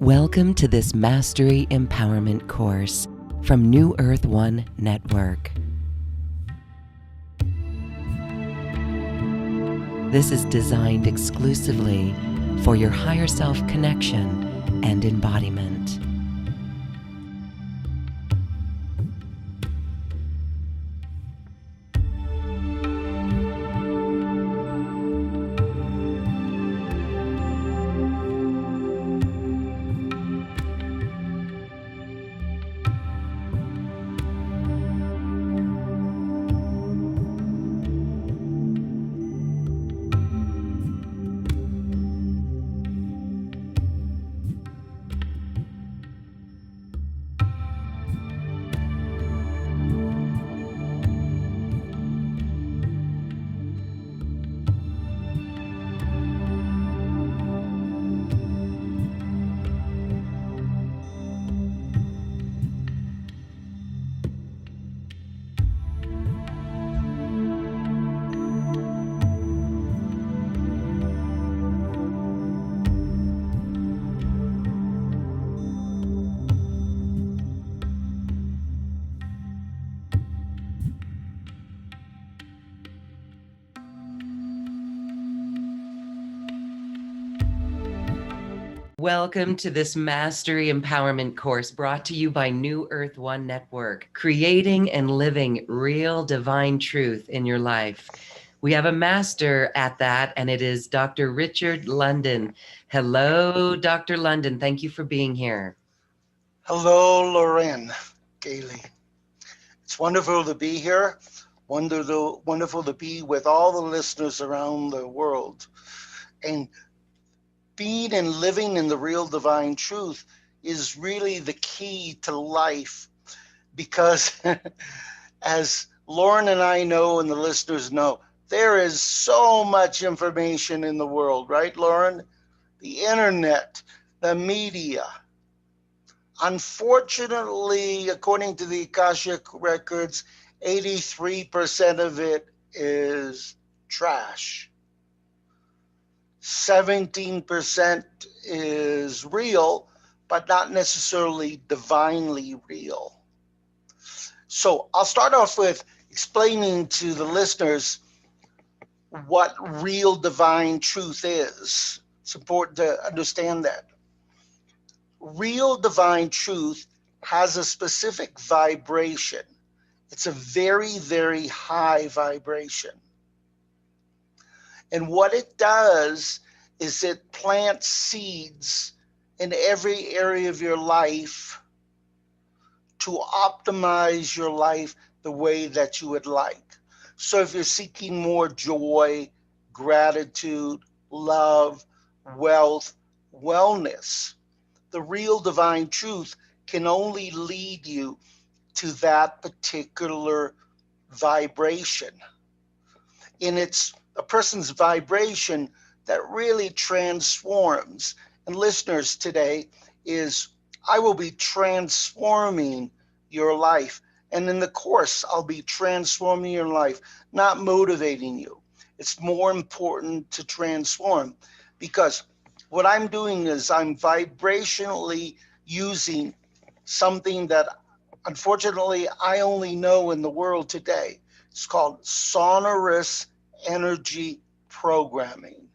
Welcome to this Mastery Empowerment course from New Earth One Network. This is designed exclusively for your higher self connection and embodiment. Welcome to this Mastery Empowerment course brought to you by New Earth One Network, creating and living real divine truth in your life. We have a master at that, and it is Dr. Richard London. Hello, Dr. London. Thank you for being here. Hello, Lorraine Gailey. It's wonderful to be here. Wonderful to be with all the listeners around the world. And being and living in the real divine truth is really the key to life, because as Lauren and I know and the listeners know, there is so much information in the world, right, Lauren? The internet, the media. Unfortunately, according to the Akashic Records, 83% of it is trash. 17% is real, but not necessarily divinely real. So I'll start off with explaining to the listeners what real divine truth is. It's important to understand that. Real divine truth has a specific vibration. It's a very, very high vibration. And what it does is it plants seeds in every area of your life to optimize your life the way that you would like. So if you're seeking more joy, gratitude, love, wealth, wellness, the real divine truth can only lead you to that particular vibration. And it's a person's vibration that really transforms. And listeners, today is I will be transforming your life. And in the course, I'll be transforming your life, not motivating you. It's more important to transform, because what I'm doing is I'm vibrationally using something that unfortunately I only know in the world today. It's called sonorous energy programming.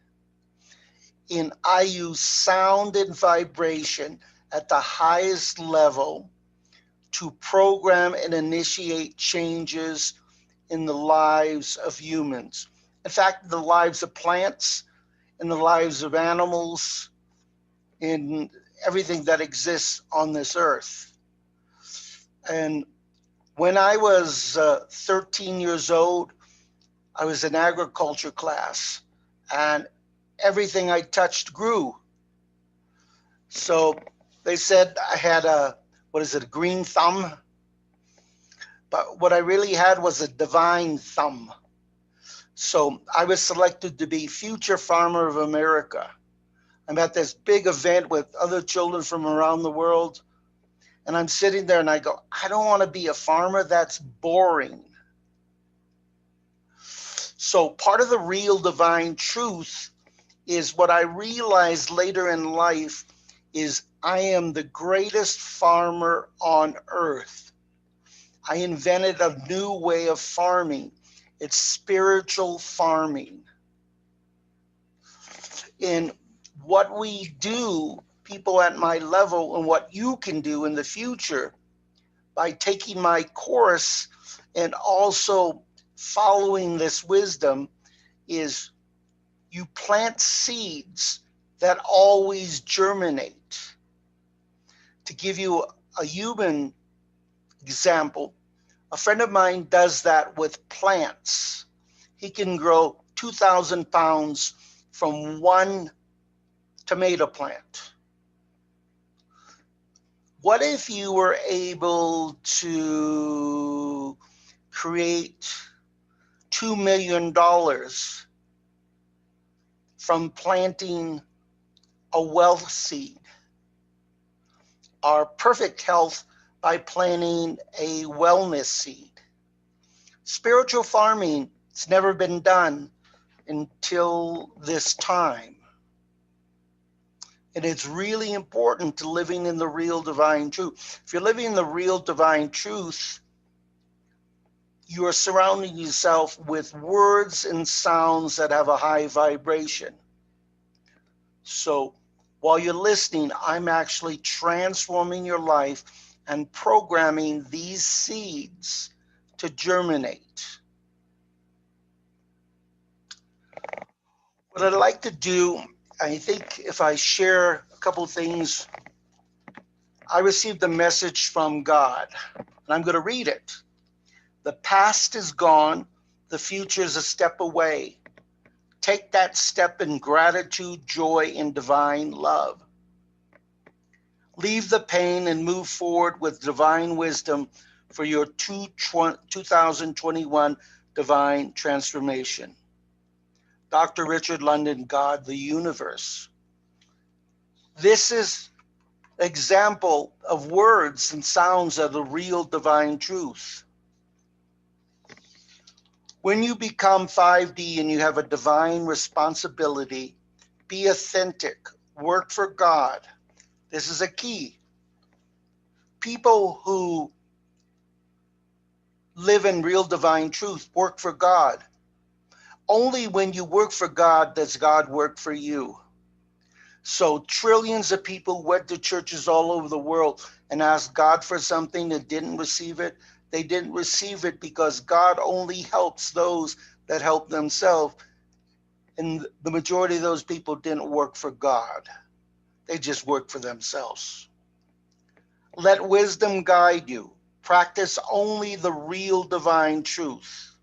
And I use sound and vibration at the highest level to program and initiate changes in the lives of humans. In fact, the lives of plants, in the lives of animals, in everything that exists on this earth. And when I was 13 years old, I was in agriculture class, and everything I touched grew. So they said I had a green thumb? But what I really had was a divine thumb. So I was selected to be Future Farmer of America. I'm at this big event with other children from around the world. And I'm sitting there and I go, I don't want to be a farmer. That's boring. So part of the real divine truth is what I realized later in life is I am the greatest farmer on earth. I invented a new way of farming. It's spiritual farming. In what we do, people at my level, and what you can do in the future by taking my course and also following this wisdom, is you plant seeds that always germinate. To give you a human example, a friend of mine does that with plants. He can grow 2,000 pounds from one tomato plant. What if you were able to create $2 million from planting a wealth seed, or perfect health by planting a wellness seed? Spiritual farming, it's never been done until this time. And it's really important to living in the real divine truth. If you're living in the real divine truth, you are surrounding yourself with words and sounds that have a high vibration. So while you're listening, I'm actually transforming your life and programming these seeds to germinate. What I'd like to do, I think if I share a couple of things, I received a message from God, and I'm going to read it. The past is gone. The future is a step away. Take that step in gratitude, joy, and divine love. Leave the pain and move forward with divine wisdom for your 2021 divine transformation. Dr. Richard London, God, the Universe. This is an example of words and sounds of the real divine truth. When you become 5D and you have a divine responsibility, be authentic, work for God. This is a key. People who live in real divine truth work for God. Only when you work for God does God work for you. So trillions of people went to churches all over the world and asked God for something and didn't receive it. They didn't receive it because God only helps those that help themselves. And the majority of those people didn't work for God. They just worked for themselves. Let wisdom guide you. Practice only the real divine truth.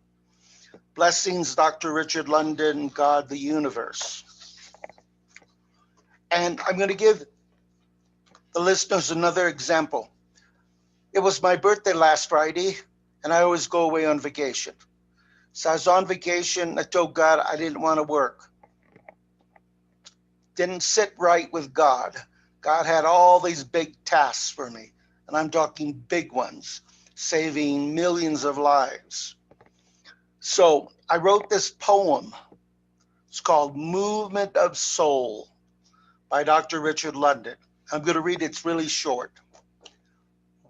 Blessings, Dr. Richard London, God, the Universe. And I'm going to give the listeners another example. It was my birthday last Friday, and I always go away on vacation. So I was on vacation. I told God I didn't want to work. Didn't sit right with God. God had all these big tasks for me, and I'm talking big ones, saving millions of lives. So I wrote this poem. It's called Movement of Soul by Dr. Richard London. I'm going to read it. It's really short.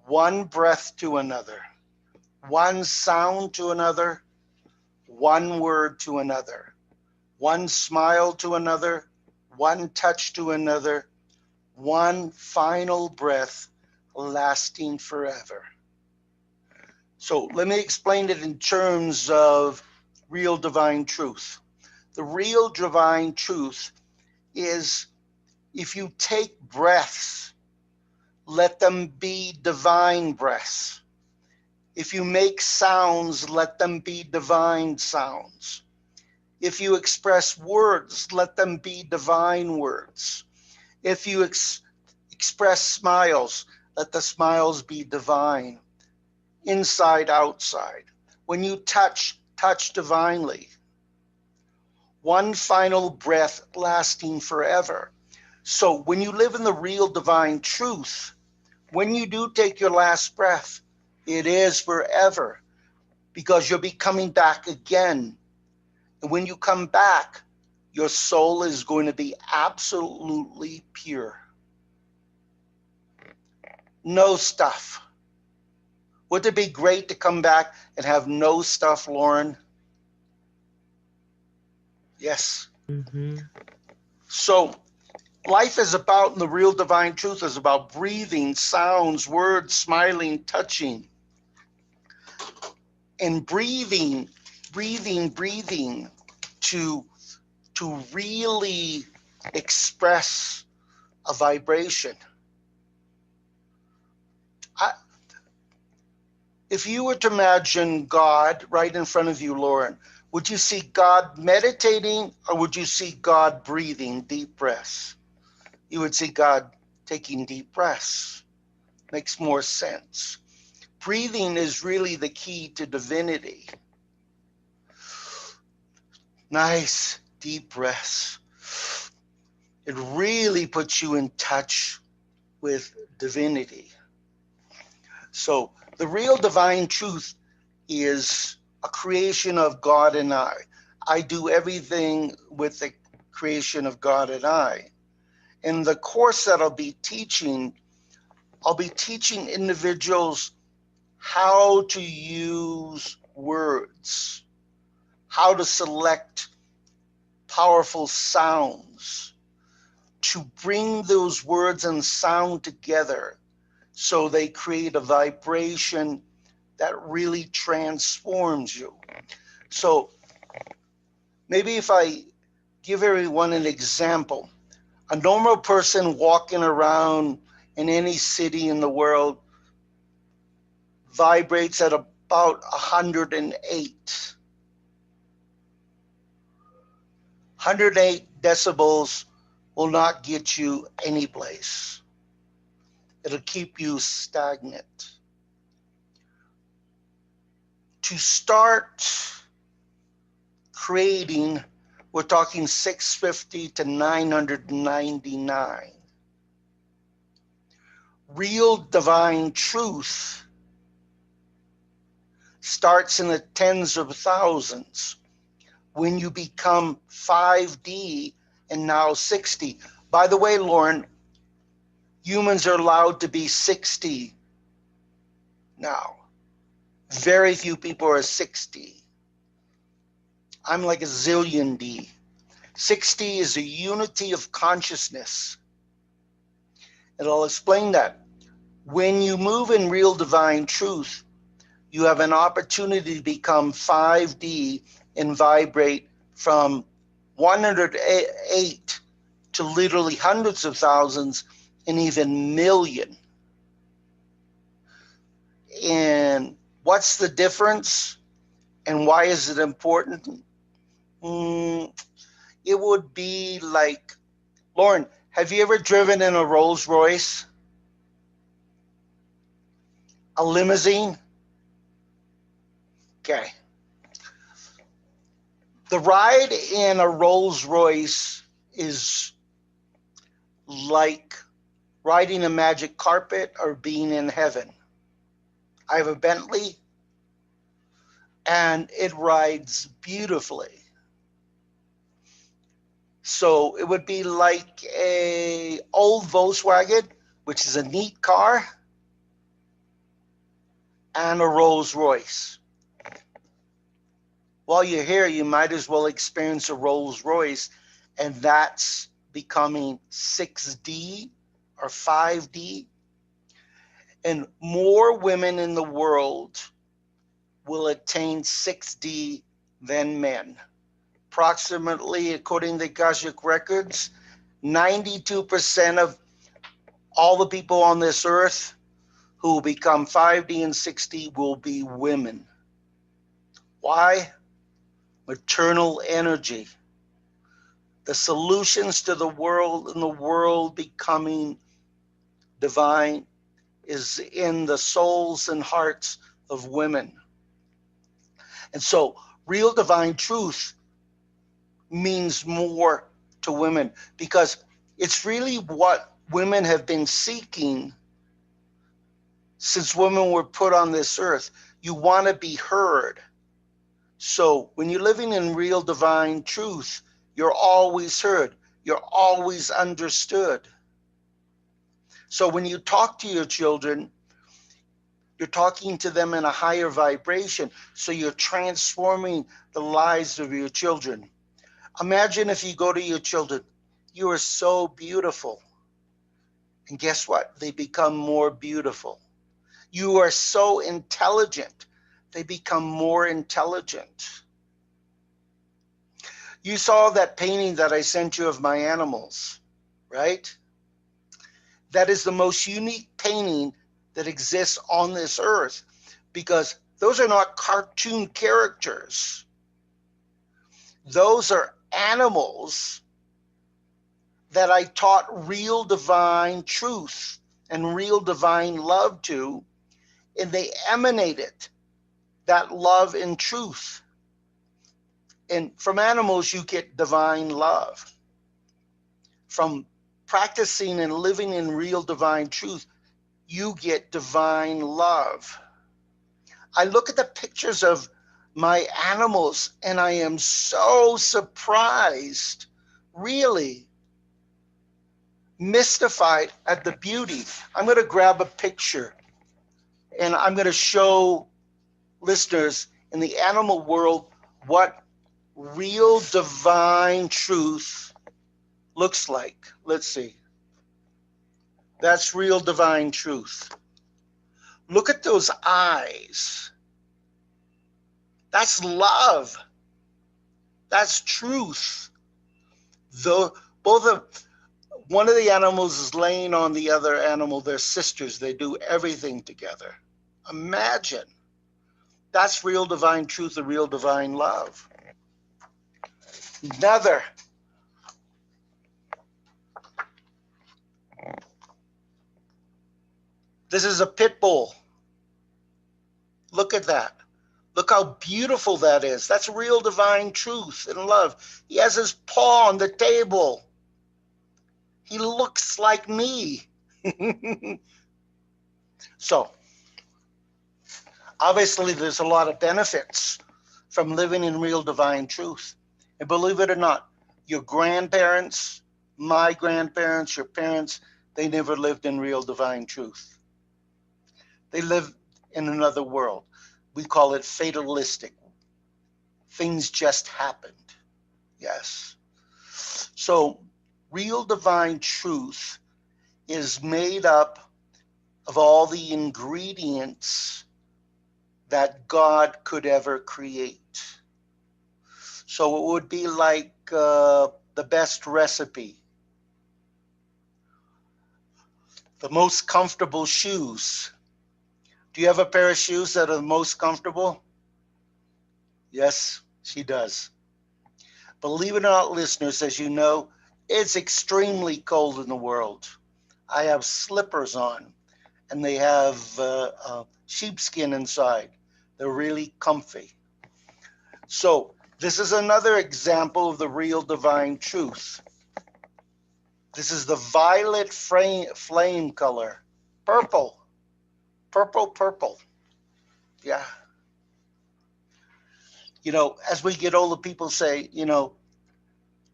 One breath to another, one sound to another, one word to another, one smile to another, one touch to another, one final breath lasting forever. So let me explain it in terms of real divine truth. The real divine truth is if you take breaths, let them be divine breaths. If you make sounds, let them be divine sounds. If you express words, let them be divine words. If you express smiles, let the smiles be divine. Inside, outside. When you touch, touch divinely. One final breath lasting forever. So when you live in the real divine truth, when you do take your last breath, it is forever because you'll be coming back again. And when you come back, your soul is going to be absolutely pure. no stuff. Wouldn't it be great to come back and have no stuff, Lauren? Yes. Mm-hmm. So life is about, and the real divine truth is about breathing, sounds, words, smiling, touching. And breathing to really express a vibration. If you were to imagine God right in front of you, Lauren, would you see God meditating, or would you see God breathing deep breaths? You would see God taking deep breaths. Makes more sense. Breathing is really the key to divinity. Nice deep breaths. It really puts you in touch with divinity. So the real divine truth is a creation of God and I. I do everything with the creation of God and I. In the course that I'll be teaching individuals how to use words, how to select powerful sounds, to bring those words and sound together so they create a vibration that really transforms you. So maybe if I give everyone an example, a normal person walking around in any city in the world vibrates at about 108. 108 decibels will not get you any place. It'll keep you stagnant. To start creating, we're talking 650 to 999. Real divine truth starts in the tens of thousands when you become 5D and now 60. By the way, Lauren, humans are allowed to be 60 now. Very few people are 60. I'm like a zillion D. 60 is a unity of consciousness. And I'll explain that. When you move in real divine truth, you have an opportunity to become 5D and vibrate from 108 to literally hundreds of thousands and even million. And what's the difference? And why is it important? It would be like, Lauren, have you ever driven in a Rolls Royce? A limousine? Okay. The ride in a Rolls Royce is like riding a magic carpet or being in heaven. I have a Bentley and it rides beautifully. So it would be like a old Volkswagen, which is a neat car, and a Rolls Royce. While you're here, you might as well experience a Rolls Royce, and that's becoming 6D or 5D. And more women in the world will attain 6D than men. Approximately, according to Akashic Records, 92% of all the people on this earth who will become 5D and 6D will be women. Why? Maternal energy. The solutions to the world and the world becoming divine is in the souls and hearts of women. And so real divine truth means more to women because it's really what women have been seeking since women were put on this earth. You want to be heard. So when you're living in real divine truth, you're always heard. You're always understood. So when you talk to your children, you're talking to them in a higher vibration. So you're transforming the lives of your children. Imagine if you go to your children, you are so beautiful. And guess what? They become more beautiful. You are so intelligent. They become more intelligent. You saw that painting that I sent you of my animals, right? That is the most unique painting that exists on this earth, because those are not cartoon characters. Those are animals that I taught real divine truth and real divine love to, and they emanated that love and truth. And from animals, you get divine love. From practicing and living in real divine truth, you get divine love. I look at the pictures of my animals and I am so surprised, really mystified at the beauty. I'm going to grab a picture and I'm going to show listeners in the animal world what real divine truth looks like. Let's see. That's real divine truth. Look at those eyes. That's love. That's truth. Though one of the animals is laying on the other animal. They're sisters. They do everything together. Imagine. That's real divine truth and real divine love. Another. This is a pit bull. Look at that. Look how beautiful that is. That's real divine truth and love. He has his paw on the table. He looks like me. So, obviously, there's a lot of benefits from living in real divine truth. And believe it or not, your grandparents, my grandparents, your parents, they never lived in real divine truth. They lived in another world. We call it fatalistic. Things just happened. Yes. So, real divine truth is made up of all the ingredients that God could ever create. So, it would be like the best recipe, the most comfortable shoes. Do you have a pair of shoes that are the most comfortable? Yes, she does. Believe it or not, listeners, as you know, it's extremely cold in the world. I have slippers on, and they have sheepskin inside. They're really comfy. So this is another example of the real divine truth. This is the violet flame color. Purple. Purple, purple. Yeah. You know, as we get older, people say, you know,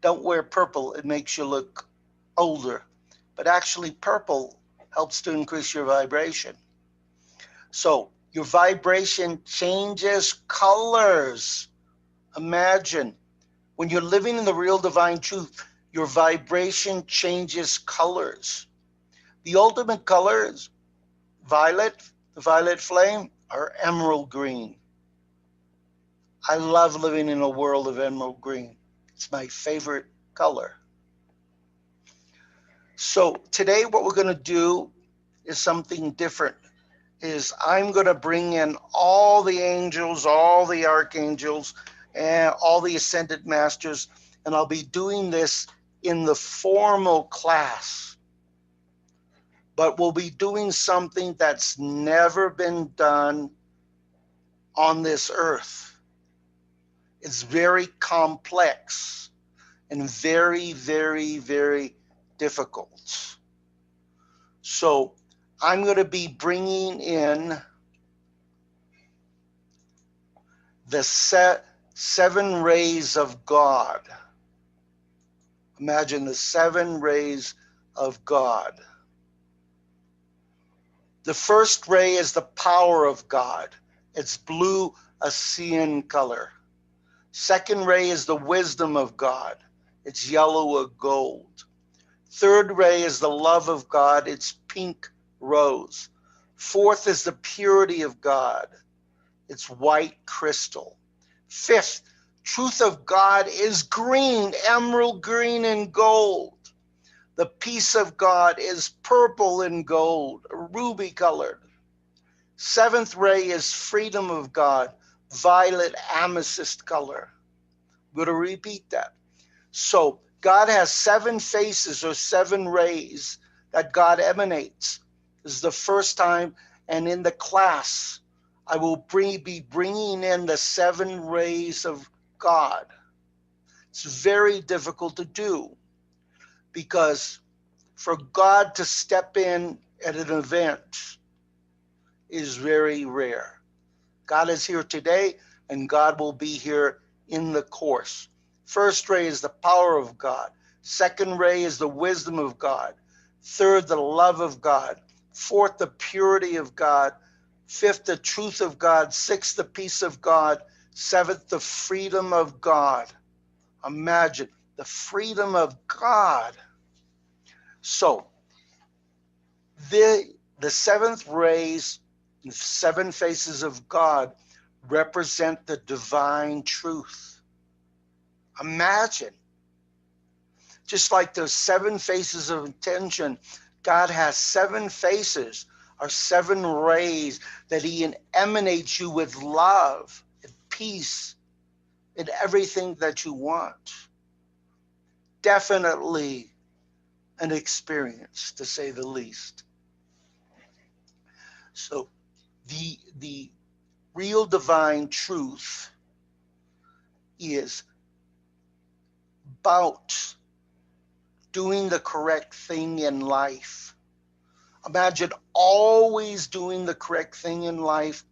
don't wear purple. It makes you look older. But actually, purple helps to increase your vibration. So your vibration changes colors. Imagine when you're living in the real divine truth, your vibration changes colors. The ultimate color is violet, the violet flame, or emerald green. I love living in a world of emerald green. It's my favorite color. So today what we're going to do is something different. Is I'm going to bring in all the angels, all the archangels, and all the ascended masters, and I'll be doing this in the formal class. But we'll be doing something that's never been done on this earth. It's very complex and very, very, very difficult. So I'm going to be bringing in the seven rays of God. Imagine the seven rays of God. The first ray is the power of God. It's blue Ascian color. Second ray is the wisdom of God. It's yellow or gold. Third ray is the love of God. It's pink rose. Fourth is the purity of God. It's white crystal. Fifth, truth of God is green, emerald green and gold. The peace of God is purple and gold, ruby colored. Seventh ray is freedom of God, violet amethyst color. I'm going to repeat that. So God has 7 faces or 7 rays that God emanates. This is the first time, and in the class, I will be bringing in the 7 rays of God. It's very difficult to do because for God to step in at an event is very rare. God is here today, and God will be here in the course. First ray is the power of God. Second ray is the wisdom of God. Third, the love of God. Fourth, the purity of God. Fifth, the truth of God. Sixth, the peace of God. Seventh, the freedom of God. Imagine the freedom of God. So the 7th rays, the 7 faces of God represent the divine truth. Imagine, just like those 7 faces of intention, God has 7 faces or 7 rays that he emanates you with love and peace in everything that you want. Definitely an experience, to say the least. So the real divine truth is about doing the correct thing in life. Imagine always doing the correct thing in life,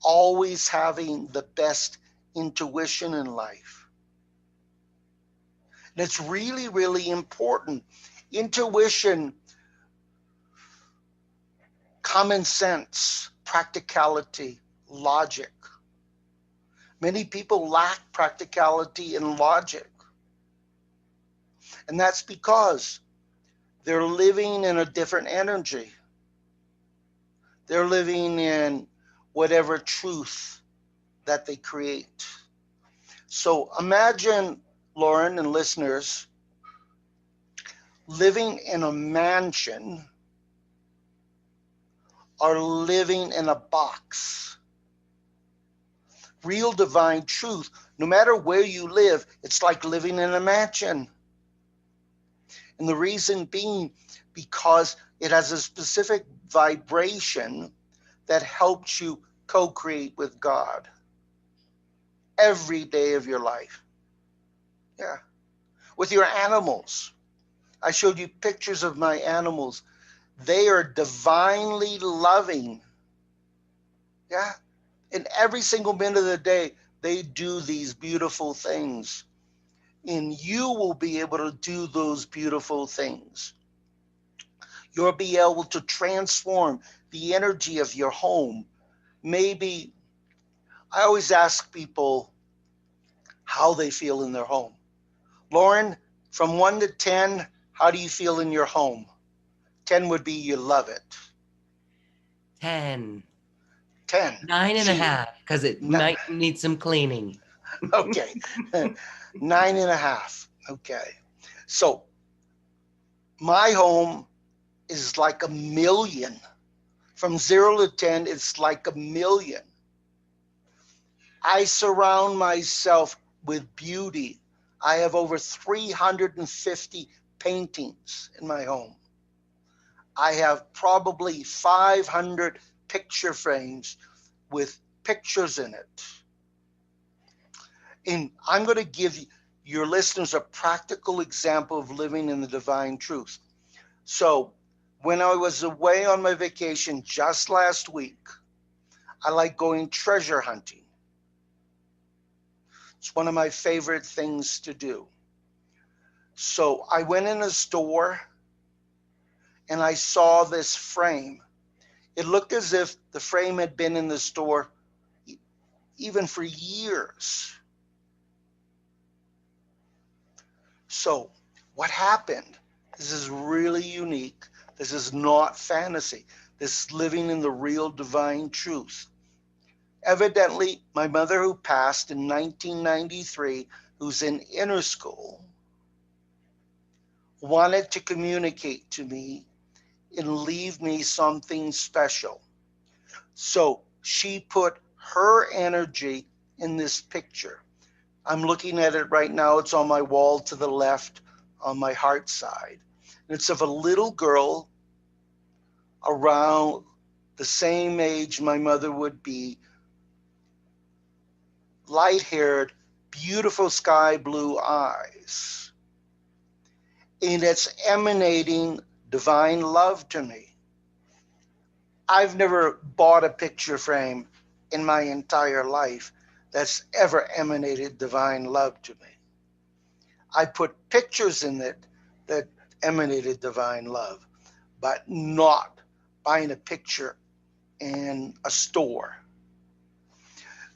always having the best intuition in life. And it's really, really important. Intuition, common sense, practicality, logic. Many people lack practicality and logic. And that's because they're living in a different energy. They're living in whatever truth that they create. So imagine, Lauren and listeners, living in a mansion or living in a box. Real divine truth, no matter where you live, it's like living in a mansion. And the reason being because it has a specific vibration that helps you co-create with God every day of your life. Yeah. With your animals. I showed you pictures of my animals. They are divinely loving. Yeah. And every single minute of the day, they do these beautiful things. And you will be able to do those beautiful things. You'll be able to transform the energy of your home. Maybe I always ask people how they feel in their home. Lauren, from 1 to 10, how do you feel in your home? 10 would be you love it. 10. 10. 9.5, because it might need some cleaning. Okay. 9.5. Okay. So my home is like 1,000,000. From 0 to 10, it's like 1,000,000. I surround myself with beauty. I have over 350 paintings in my home. I have probably 500 picture frames with pictures in it. And I'm going to give your listeners a practical example of living in the divine truth. So when I was away on my vacation just last week, I like going treasure hunting. It's one of my favorite things to do. So I went in a store and I saw this frame. It looked as if the frame had been in the store even for years. So what happened? This is really unique. This is not fantasy. This is living in the real divine truth. Evidently, my mother, who passed in 1993, who's in inner school, wanted to communicate to me and leave me something special. So she put her energy in this picture. I'm looking at it right now. It's on my wall to the left on my heart side. It's of a little girl around the same age my mother would be, light-haired, beautiful sky blue eyes. And it's emanating divine love to me. I've never bought a picture frame in my entire life that's ever emanated divine love to me. I put pictures in it that emanated divine love, but not buying a picture in a store.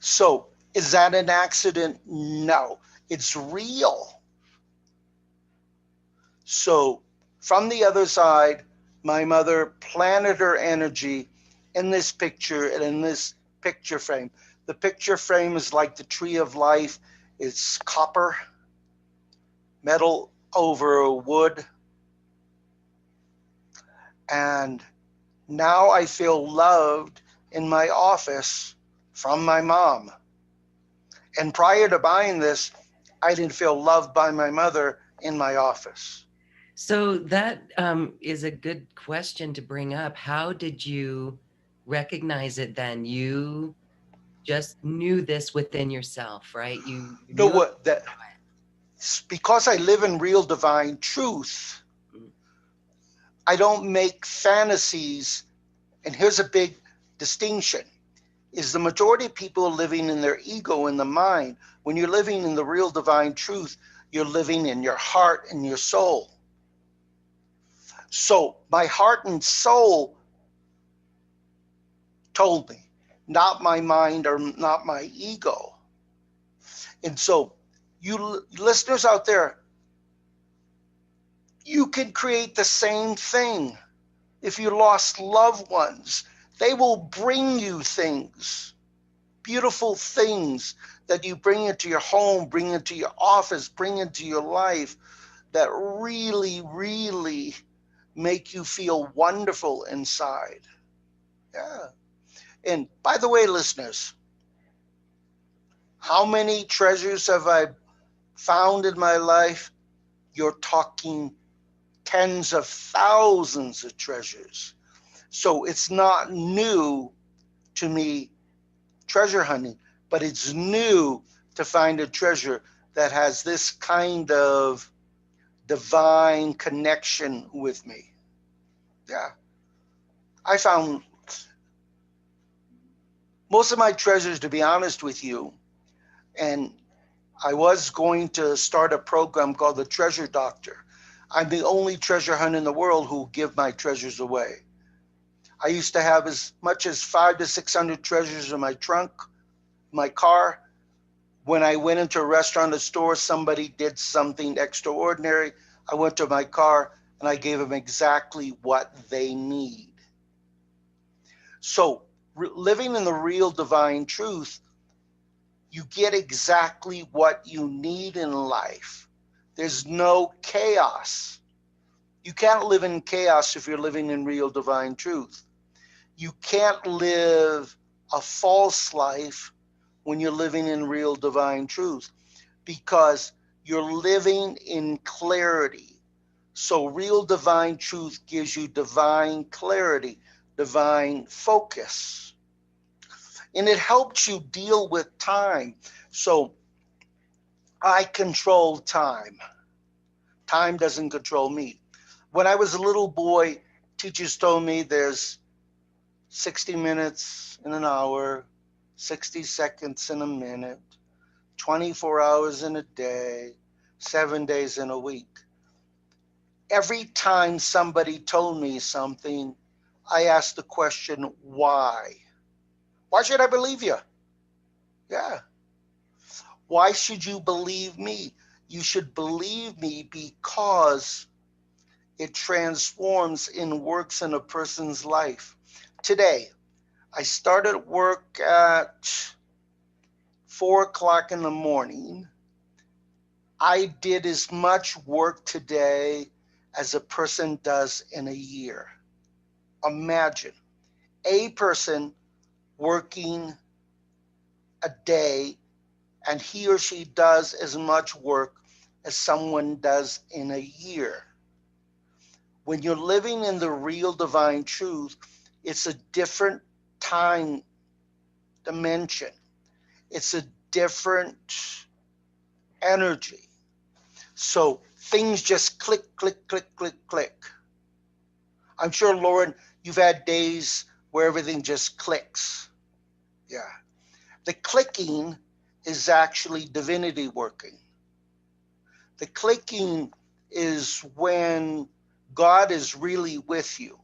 So, is that an accident? No, it's real. So, from the other side, my mother planted her energy in this picture and in this picture frame. The picture frame is like the tree of life. It's copper, metal over wood. And now I feel loved in my office from my mom. And prior to buying this, I didn't feel loved by my mother in my office. So that is a good question to bring up. How did you recognize it then? You just knew this within yourself, right? You Know knew it. what that because I live in real divine truth, I don't make fantasies. And here's a big distinction is the majority of people are living in their ego in the mind. When you're living in the real divine truth, you're living in your heart and your soul. So my heart and soul told me, not my mind or not my ego. And so you listeners out there, you can create the same thing. If you lost loved ones, they will bring you things, beautiful things that you bring into your home, bring into your office, bring into your life that really, really make you feel wonderful inside. Yeah. And by the way, listeners, how many treasures have I found in my life? You're talking tens of thousands of treasures. So it's not new to me treasure hunting, but it's new to find a treasure that has this kind of divine connection with me. Yeah. I found most of my treasures, to be honest with you, and I was going to start a program called the Treasure Doctor. I'm the only treasure hunter in the world who give my treasures away. I used to have as much as 500 to 600 treasures in my trunk, my car. When I went into a restaurant or store, somebody did something extraordinary. I went to my car and I gave them exactly what they need. So, living in the real divine truth, you get exactly what you need in life. There's no chaos. You can't live in chaos if you're living in real divine truth. You can't live a false life when you're living in real divine truth because you're living in clarity. So real divine truth gives you divine clarity, divine focus. And it helps you deal with time. So I control time. Time doesn't control me. When I was a little boy, teachers told me there's 60 minutes in an hour, 60 seconds in a minute, 24 hours in a day, 7 days in a week. Every time somebody told me something, I ask the question, why? Why should I believe you? Yeah. Why should you believe me? You should believe me because it transforms and works in a person's life. Today, I started work at 4 o'clock in the morning. I did as much work today as a person does in a year. Imagine a person working a day and he or she does as much work as someone does in a year. When you're living in the real divine truth, it's a different time dimension. It's a different energy. So things just click, click, click, click, click. I'm sure, Lauren, you've had days where everything just clicks. Yeah. The clicking is actually divinity working. The clicking is when God is really with you.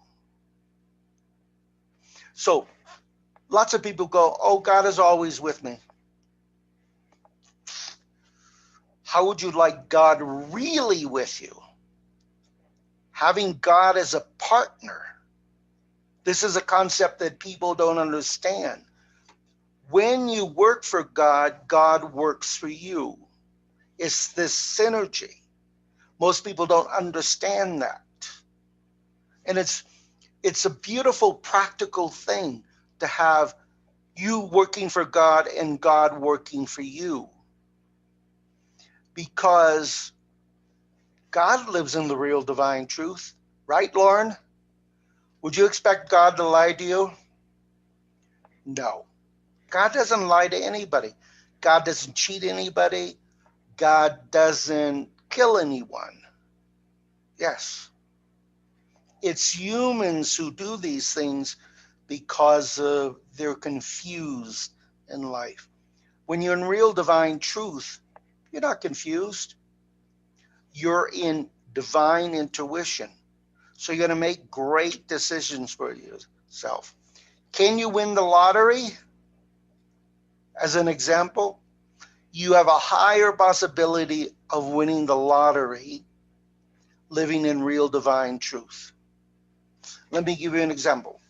So lots of people go, oh, God is always with me. How would you like God really with you? Having God as a partner. This is a concept that people don't understand. When you work for God, God works for you. It's this synergy. Most people don't understand that. And it's a beautiful, practical thing to have you working for God and God working for you. Because God lives in the real divine truth. Right, Lauren? Would you expect God to lie to you? No. God doesn't lie to anybody. God doesn't cheat anybody. God doesn't kill anyone. Yes. It's humans who do these things because they're confused in life. When you're in real divine truth, you're not confused. You're in divine intuition. So you're going to make great decisions for yourself. Can you win the lottery? As an example, you have a higher possibility of winning the lottery living in real divine truth. Let me give you an example.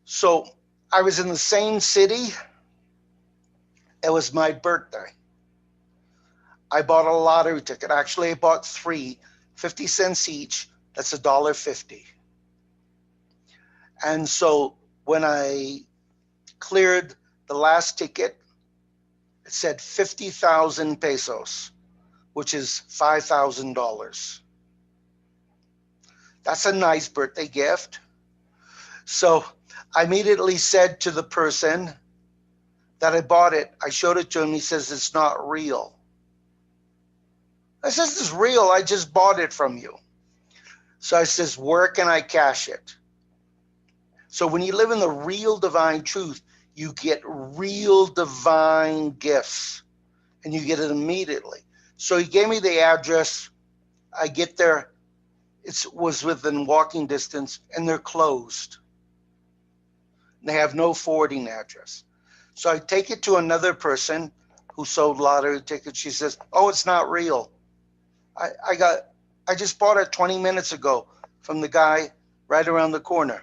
So I was in the same city. It was my birthday. I bought a lottery ticket. Actually, I bought three, 50 cents each. That's $1.50. And so when I cleared the last ticket, it said 50,000 pesos, which is $5,000. That's a nice birthday gift. So I immediately said to the person that I bought it, I showed it to him. He says, it's not real. I says, it's real. I just bought it from you. So I says, where can I cash it? So when you live in the real divine truth, you get real divine gifts and you get it immediately. So he gave me the address. I get there. It was within walking distance and they're closed. They have no forwarding address. So I take it to another person who sold lottery tickets. She says, oh, it's not real. I just bought it 20 minutes ago from the guy right around the corner.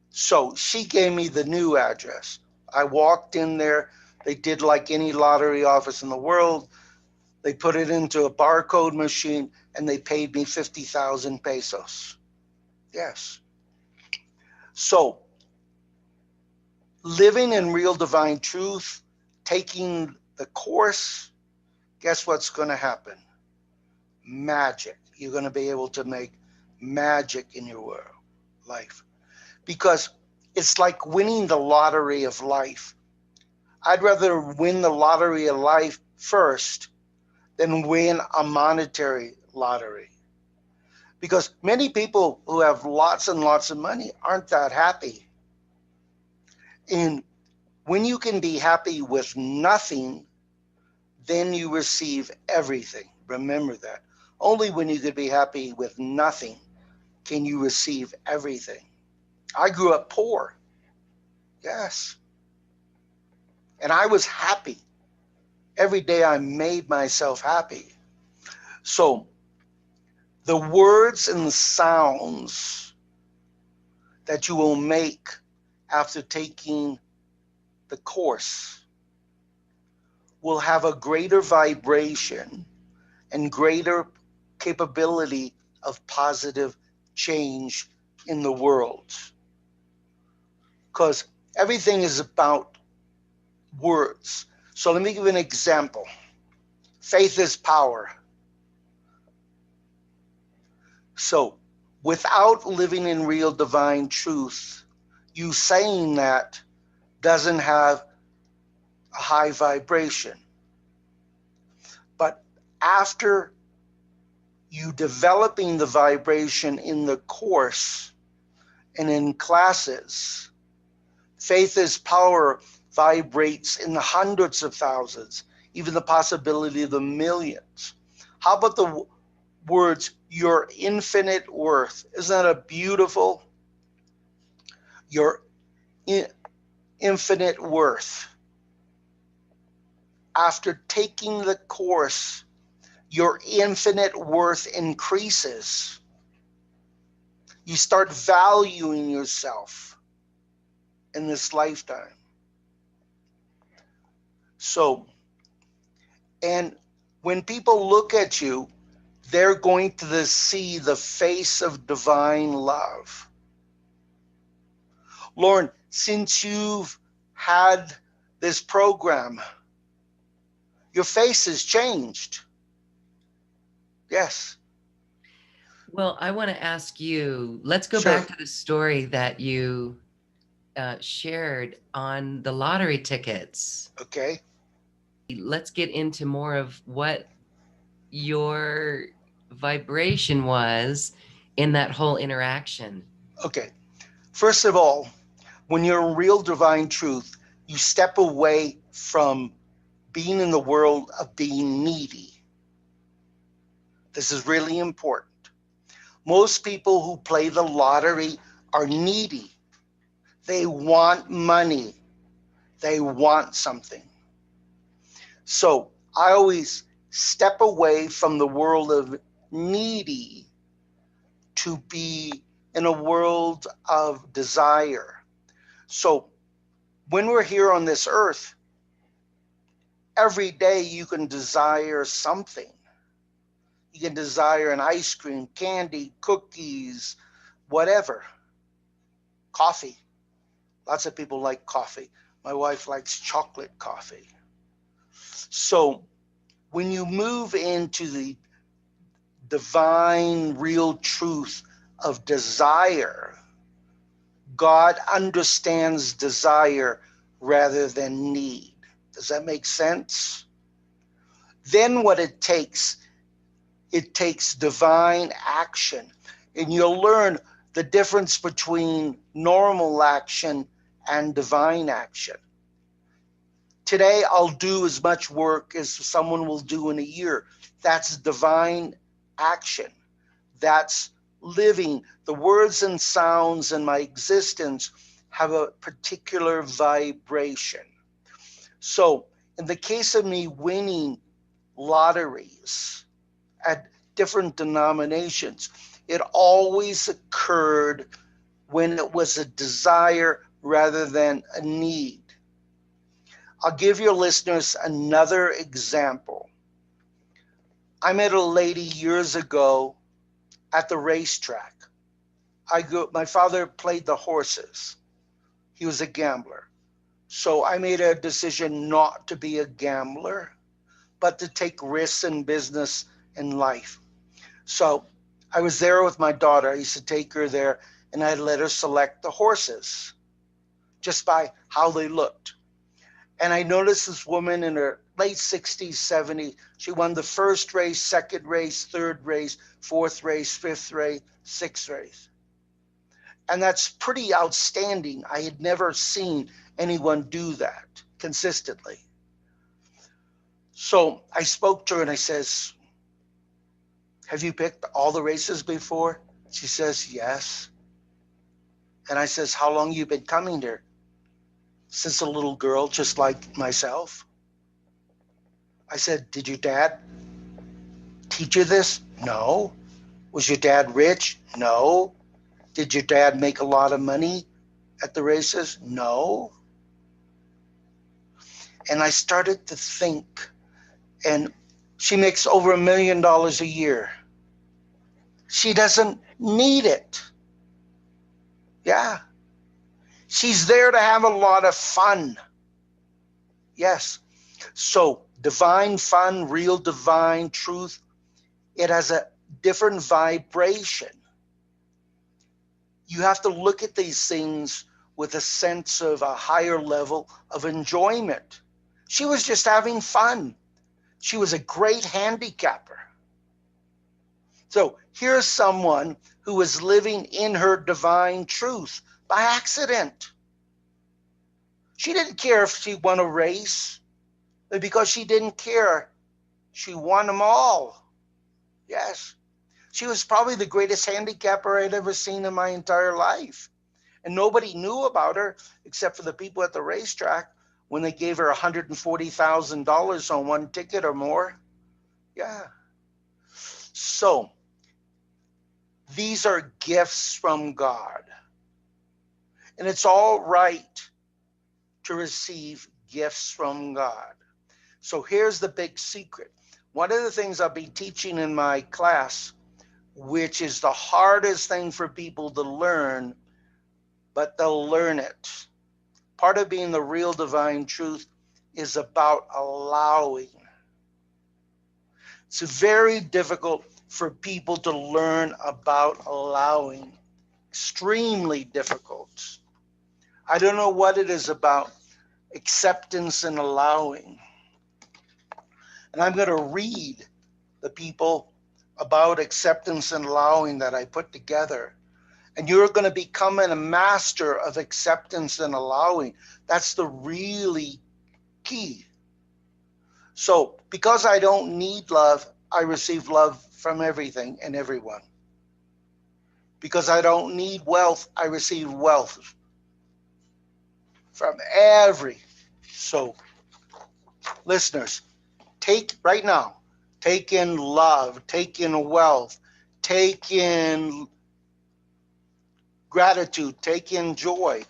So she gave me the new address. I walked in there. They did like any lottery office in the world. They put it into a barcode machine and they paid me 50,000 pesos. Yes. So living in real divine truth, taking the course, guess what's going to happen? Magic. You're going to be able to make magic in your life because it's like winning the lottery of life. I'd rather win the lottery of life first than win a monetary lottery. Because many people who have lots and lots of money aren't that happy. And when you can be happy with nothing, then you receive everything. Remember that. Only when you can be happy with nothing can you receive everything. I grew up poor. Yes. And I was happy. Every day I made myself happy. So the words and the sounds that you will make after taking the course will have a greater vibration and greater capability of positive change in the world. Because everything is about words. So let me give you an example. Faith is power. So without living in real divine truth, you saying that doesn't have a high vibration. But after you developing the vibration in the course and in classes, faith is power vibrates in the hundreds of thousands, even the possibility of the millions. How about the words, your infinite worth? Isn't that a beautiful? Your infinite worth. After taking the course, your infinite worth increases. You start valuing yourself in this lifetime. So, and when people look at you, they're going to see the face of divine love. Lauren, since you've had this program, your face has changed. Yes. Well, I want to ask you, let's go Sure. back to the story that you shared on the lottery tickets. Okay. Let's get into more of what your vibration was in that whole interaction. Okay. First of all, when you're in real divine truth, you step away from being in the world of being needy. This is really important. Most people who play the lottery are needy. They want money. They want something. So I always step away from the world of needy to be in a world of desire. So when we're here on this earth, every day you can desire something. You can desire an ice cream, candy, cookies, whatever. Coffee. Lots of people like coffee. My wife likes chocolate coffee. So when you move into the divine, real truth of desire, God understands desire rather than need. Does that make sense? Then what it takes divine action. And you'll learn the difference between normal action and divine action. Today, I'll do as much work as someone will do in a year. That's divine action. That's living. The words and sounds in my existence have a particular vibration. So in the case of me winning lotteries at different denominations, it always occurred when it was a desire rather than a need. I'll give your listeners another example. I met a lady years ago at the racetrack. My father played the horses. He was a gambler. So I made a decision not to be a gambler, but to take risks in business and life. So I was there with my daughter. I used to take her there and I'd let her select the horses just by how they looked. And I noticed this woman in her late 60s, 70s. She won the first race, second race, third race, fourth race, fifth race, sixth race. And that's pretty outstanding. I had never seen anyone do that consistently. So I spoke to her and I says, have you picked all the races before? She says, yes. And I says, how long you been coming here? Since a little girl, just like myself. I said, did your dad teach you this? No. Was your dad rich? No. Did your dad make a lot of money at the races? No. And I started to think, and she makes over $1 million a year. She doesn't need it. Yeah. She's there to have a lot of fun. Yes. So, divine fun, real divine truth, it has a different vibration. You have to look at these things with a sense of a higher level of enjoyment. She was just having fun. She was a great handicapper. So here's someone who was living in her divine truth by accident. She didn't care if she won a race, but because she didn't care, she won them all. Yes. She was probably the greatest handicapper I'd ever seen in my entire life. And nobody knew about her except for the people at the racetrack when they gave her $140,000 on one ticket or more. Yeah. So these are gifts from God. And it's all right to receive gifts from God. So here's the big secret. One of the things I'll be teaching in my class, which is the hardest thing for people to learn, but they'll learn it. Part of being the real divine truth is about allowing. It's very difficult for people to learn about allowing. Extremely difficult. I don't know what it is about acceptance and allowing. And I'm going to read the people about acceptance and allowing that I put together. And you're going to become a master of acceptance and allowing. That's the really key. So because I don't need love, I receive love from everything and everyone. Because I don't need wealth, I receive wealth from every. So listeners, take right now, take in love, take in wealth, take in gratitude, take in joy,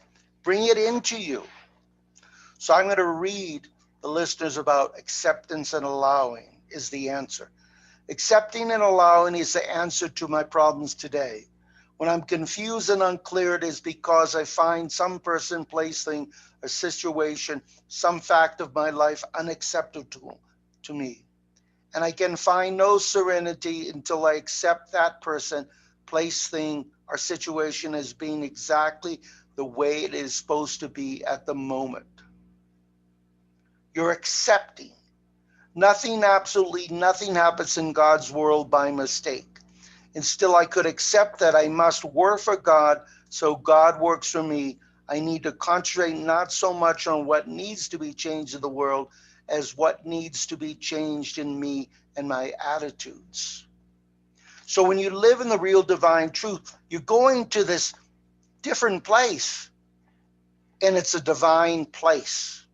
bring it into you. So I'm going to read the listeners about acceptance and allowing is the answer. Accepting and allowing is the answer to my problems today. When I'm confused and unclear, it is because I find some person, place, thing, or situation, some fact of my life unacceptable to me. And I can find no serenity until I accept that person, place, thing, or situation as being exactly the way it is supposed to be at the moment. You're accepting. Nothing, absolutely nothing happens in God's world by mistake. And still I could accept that I must work for God, so God works for me. I need to concentrate not so much on what needs to be changed in the world as what needs to be changed in me and my attitudes. So when you live in the real divine truth, you're going to this different place, and it's a divine place.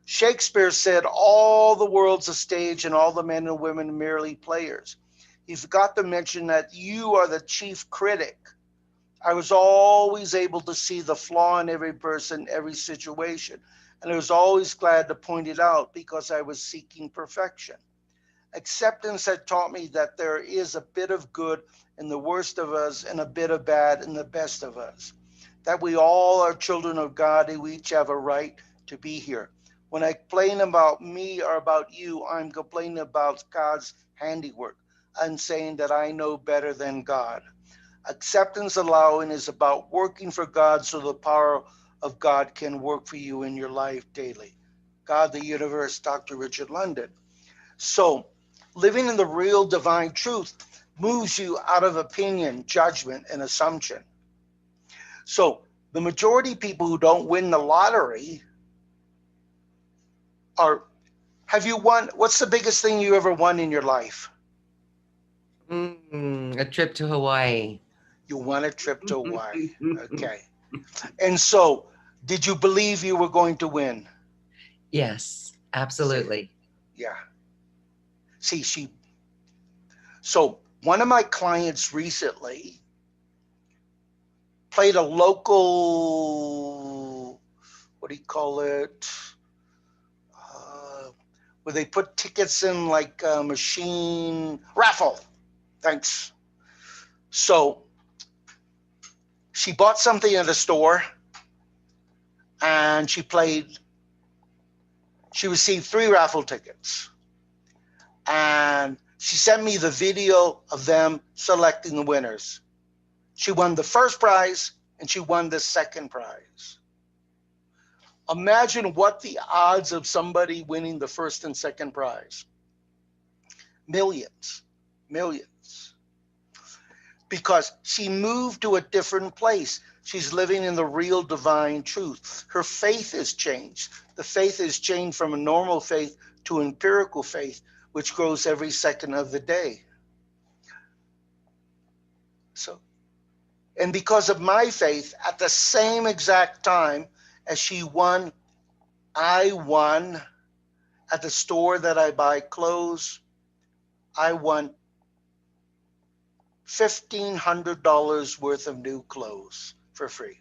Shakespeare said, all the world's a stage and all the men and women merely players. He forgot to mention that you are the chief critic. I was always able to see the flaw in every person, every situation. And I was always glad to point it out because I was seeking perfection. Acceptance had taught me that there is a bit of good in the worst of us and a bit of bad in the best of us. That we all are children of God and we each have a right to be here. When I complain about me or about you, I'm complaining about God's handiwork. I'm saying that I know better than God. Acceptance allowing is about working for God so the power of God can work for you in your life daily. God, the universe, Dr. Richard London. So living in the real divine truth moves you out of opinion, judgment, and assumption. So the majority of people who don't win the lottery are, have you won? What's the biggest thing you ever won in your life? A trip to Hawaii. You won a trip to Hawaii. Okay. And so, did you believe you were going to win? Yes, See, absolutely. yeah. See, so one of my clients recently played a local, what do you call it? Where they put tickets in like a machine raffle. Thanks. So she bought something at a store and she received 3 raffle tickets. And she sent me the video of them selecting the winners. She won the first prize and she won the second prize. Imagine what the odds of somebody winning the first and second prize. Millions, millions. Because she moved to a different place. She's living in the real divine truth. Her faith has changed. The faith has changed from a normal faith to empirical faith, which grows every second of the day. So, and because of my faith, at the same exact time as she won, I won at the store that I buy clothes. I won $1,500 worth of new clothes for free.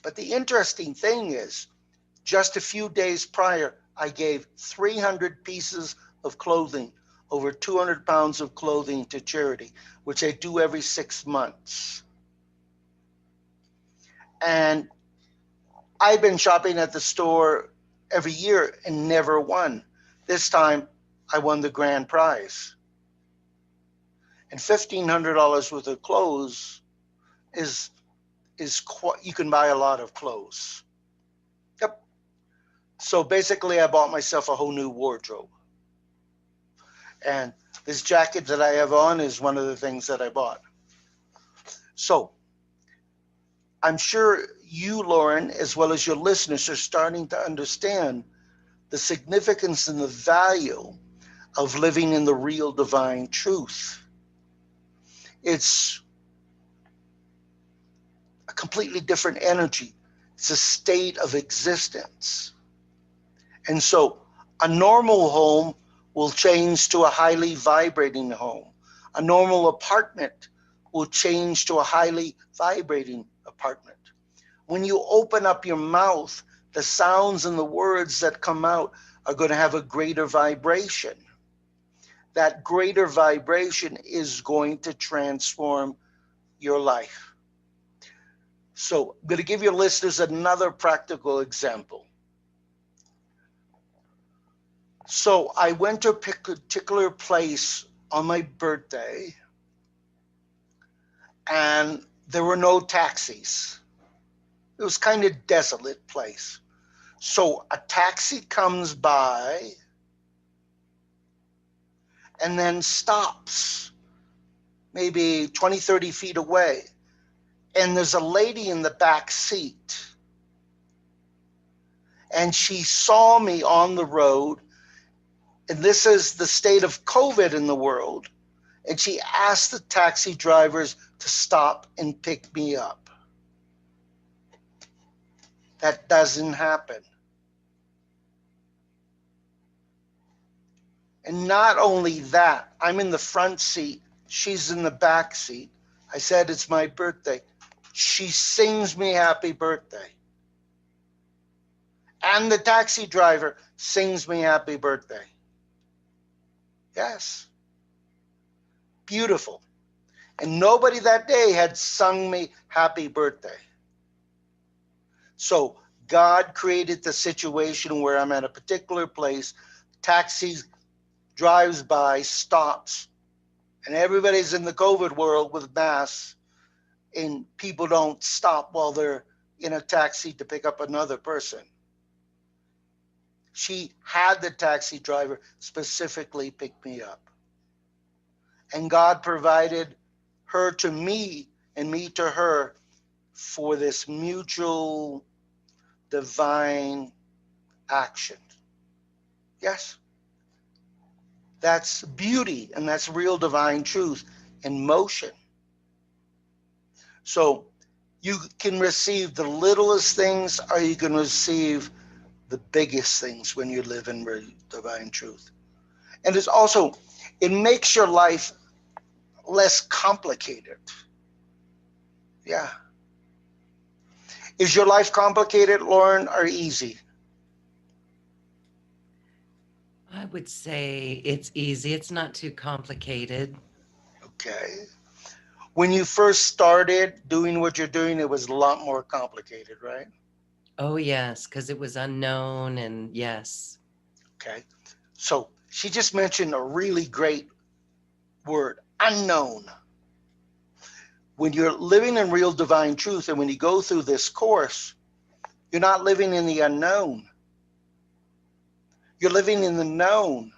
But the interesting thing is, just a few days prior, I gave 300 pieces of clothing, over 200 pounds of clothing to charity, which I do every 6 months. And I've been shopping at the store every year and never won. This time I won the grand prize. And $1,500 worth of clothes is quite, you can buy a lot of clothes. Yep. So basically I bought myself a whole new wardrobe. And this jacket that I have on is one of the things that I bought. So I'm sure you, Lauren, as well as your listeners, are starting to understand the significance and the value of living in the real divine truth. It's a completely different energy. It's a state of existence. And so a normal home will change to a highly vibrating home. A normal apartment will change to a highly vibrating apartment. When you open up your mouth, the sounds and the words that come out are going to have a greater vibration. That greater vibration is going to transform your life. So I'm going to give your listeners another practical example. So I went to a particular place on my birthday and there were no taxis. It was kind of desolate place. So a taxi comes by and then stops maybe 20, 30 feet away. And there's a lady in the back seat. And she saw me on the road. And this is the state of COVID in the world. And she asked the taxi drivers to stop and pick me up. That doesn't happen. And not only that, I'm in the front seat. She's in the back seat. I said, it's my birthday. She sings me happy birthday. And the taxi driver sings me happy birthday. Yes. Beautiful. And nobody that day had sung me happy birthday. So God created the situation where I'm at a particular place, taxi drives by, stops, and everybody's in the COVID world with masks, and people don't stop while they're in a taxi to pick up another person. She had the taxi driver specifically pick me up. And God provided her to me and me to her for this mutual divine action. Yes. That's beauty and that's real divine truth in motion. So you can receive the littlest things, or you can receive the biggest things when you live in divine truth. And it's also, it makes your life less complicated. Yeah. Is your life complicated, Lauren, or easy? I would say it's easy. It's not too complicated. Okay. When you first started doing what you're doing, it was a lot more complicated, right? Oh, yes, because it was unknown. And yes. Okay. So she just mentioned a really great word, unknown. When you're living in real divine truth, and when you go through this course, you're not living in the unknown. You're living in the known,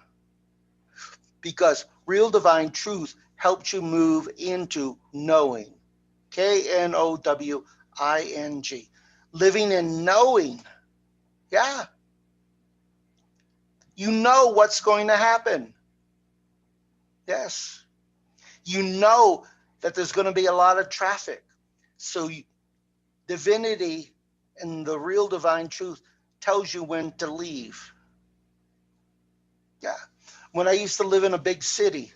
because real divine truth helps you move into knowing. Knowing. Living in knowing. Yeah. You know what's going to happen. Yes. You know that there's going to be a lot of traffic. So divinity and the real divine truth tells you when to leave. Yeah. When I used to live in a big city,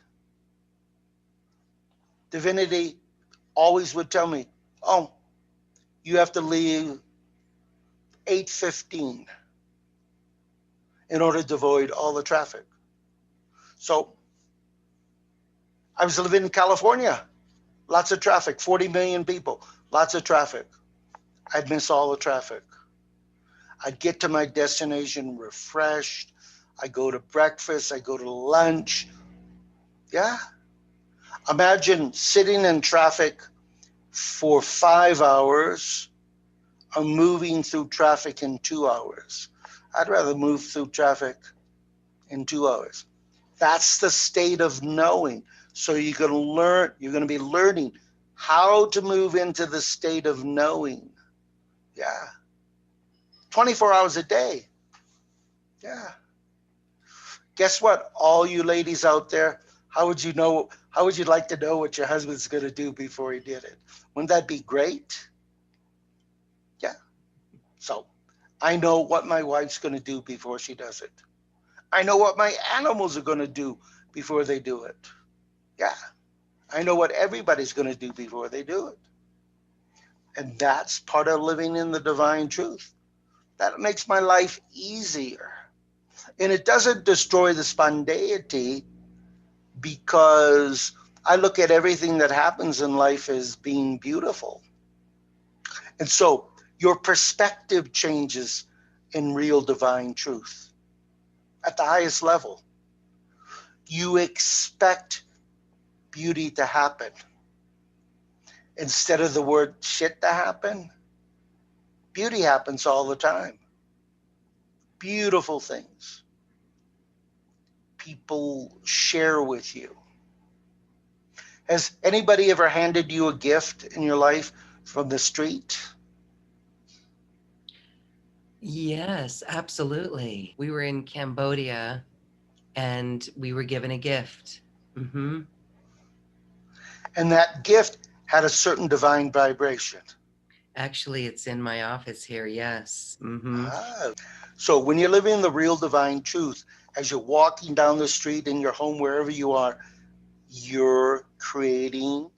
divinity always would tell me, "Oh, you have to leave 8:15 in order to avoid all the traffic." So I was living in California, lots of traffic, 40 million people, lots of traffic. I'd miss all the traffic. I'd get to my destination refreshed. I go to breakfast, I go to lunch. Yeah. Imagine sitting in traffic for 5 hours or moving through traffic in 2 hours. I'd rather move through traffic in 2 hours. That's the state of knowing. So you're going to be learning how to move into the state of knowing. Yeah. 24 hours a day. Yeah. Guess what? All you ladies out there, how would you know? How would you like to know what your husband's going to do before he did it? Wouldn't that be great? Yeah. So I know what my wife's going to do before she does it. I know what my animals are going to do before they do it. Yeah. I know what everybody's going to do before they do it. And that's part of living in the divine truth. That makes my life easier. And it doesn't destroy the spontaneity, because I look at everything that happens in life as being beautiful. And so your perspective changes in real divine truth at the highest level. You expect beauty to happen. Instead of the word shit to happen, beauty happens all the time. Beautiful things. People share with you. Has anybody ever handed you a gift in your life from the street? Yes, absolutely. We were in Cambodia and we were given a gift. Mm-hmm. And that gift had a certain divine vibration. Actually, it's in my office here. Yes. Mm-hmm. Ah. So when you're living the real divine truth, as you're walking down the street in your home, wherever you are, you're co-creating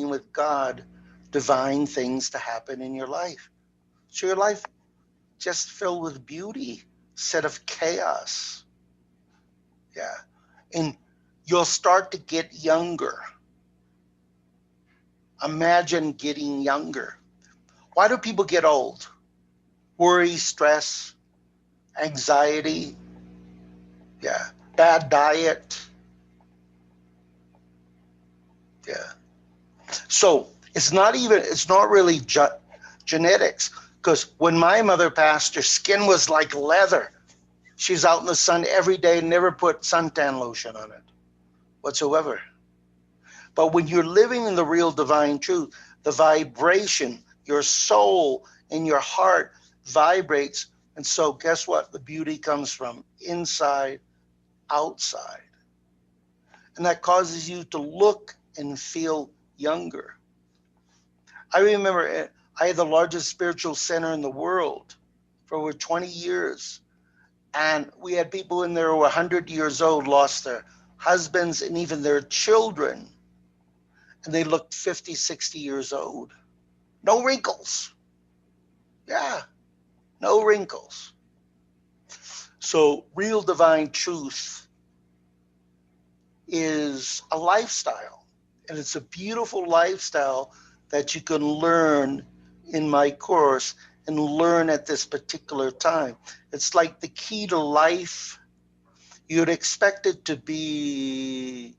with God, divine things to happen in your life. So your life just filled with beauty instead of chaos. Yeah. And you'll start to get younger. Imagine getting younger. Why do people get old? Worry, stress, anxiety, yeah, bad diet. Yeah. So it's not really genetics, because when my mother passed, her skin was like leather. She's out in the sun every day, never put suntan lotion on it whatsoever. But when you're living in the real divine truth, the vibration, your soul and your heart vibrates. And so guess what? The beauty comes from inside, outside. And that causes you to look and feel younger. I remember I had the largest spiritual center in the world for over 20 years. And we had people in there who were 100 years old, lost their husbands and even their children. And they looked 50, 60 years old. No wrinkles. Yeah, no wrinkles. So, real divine truth is a lifestyle. And it's a beautiful lifestyle that you can learn in my course and learn at this particular time. It's like the key to life. You'd expect it to be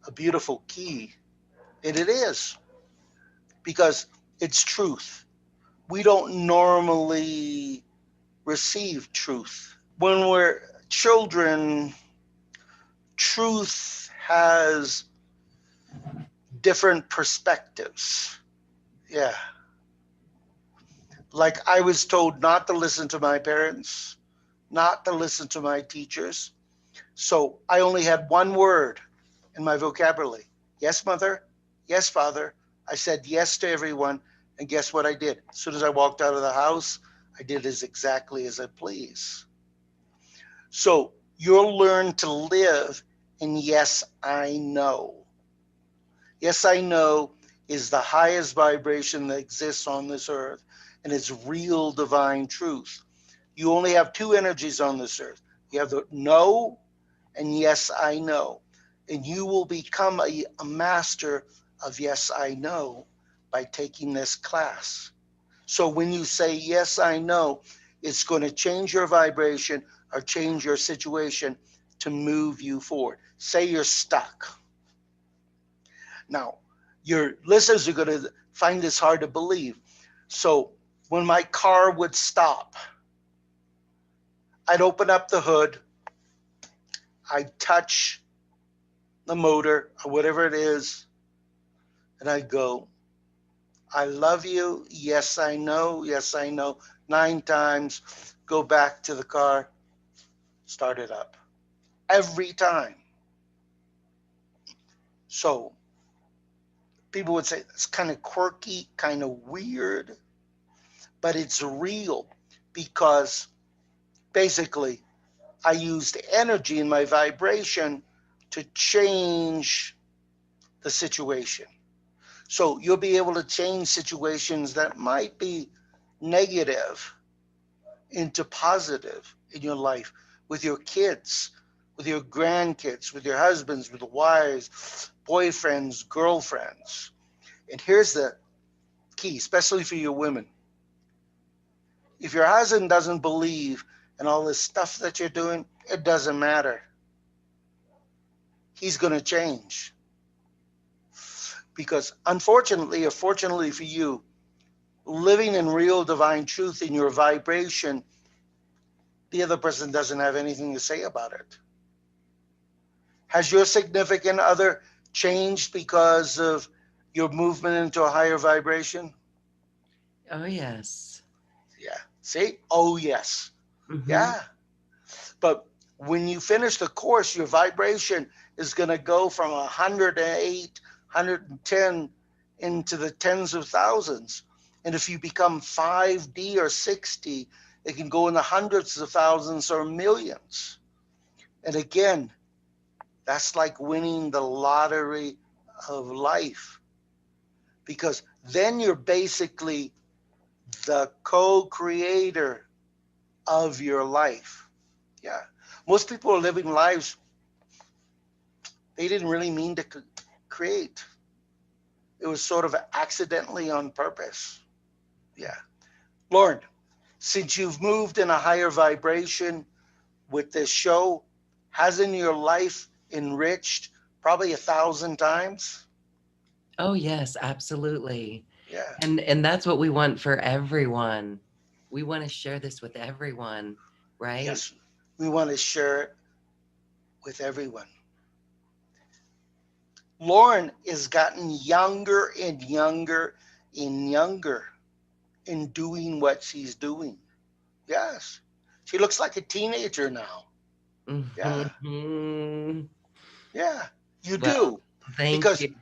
a beautiful key, and it is, because it's truth. We don't normally receive truth. When we're children, truth has different perspectives. Yeah. Like I was told not to listen to my parents, not to listen to my teachers. So I only had one word in my vocabulary. Yes, mother. Yes, father. I said yes to everyone. And guess what I did? As soon as I walked out of the house, I did as exactly as I please. So you'll learn to live in yes, I know. Yes, I know is the highest vibration that exists on this earth, and it's real divine truth. You only have two energies on this earth. You have the know and yes, I know. And you will become a master of yes, I know by taking this class. So when you say yes, I know, it's going to change your vibration or change your situation to move you forward. Say you're stuck. Now, your listeners are going to find this hard to believe. So when my car would stop, I'd open up the hood, I'd touch the motor or whatever it is, and I'd go, I love you. Yes, I know. Yes, I know. 9 times. Go back to the car, start it up. Every time. So people would say it's kind of quirky, kind of weird, but it's real because basically I used energy in my vibration to change the situation. So you'll be able to change situations that might be negative into positive in your life, with your kids, with your grandkids, with your husbands, with wives, boyfriends, girlfriends. And here's the key, especially for your women. If your husband doesn't believe in all this stuff that you're doing, it doesn't matter. He's going to change. Because unfortunately, or fortunately for you, living in real divine truth in your vibration, the other person doesn't have anything to say about it. Has your significant other changed because of your movement into a higher vibration? Oh, yes. Yeah. See? Oh, yes. Mm-hmm. Yeah. But when you finish the course, your vibration is going to go from 108, 110 into the tens of thousands. And if you become 5D or 6D, it can go in the hundreds of thousands or millions. And again, that's like winning the lottery of life, because then you're basically the co-creator of your life. Yeah. Most people are living lives they didn't really mean to create. It was sort of accidentally on purpose. Yeah. Lauren, since you've moved in a higher vibration with this show, hasn't your life enriched probably 1,000 times? Oh, yes, absolutely. Yeah. And that's what we want for everyone. We want to share this with everyone, right? Yes. We want to share it with everyone. Lauren has gotten younger and younger and younger in doing what she's doing. Yes. She looks like a teenager now. Yeah. Mhm. Yeah. You Well, do. thank Because you.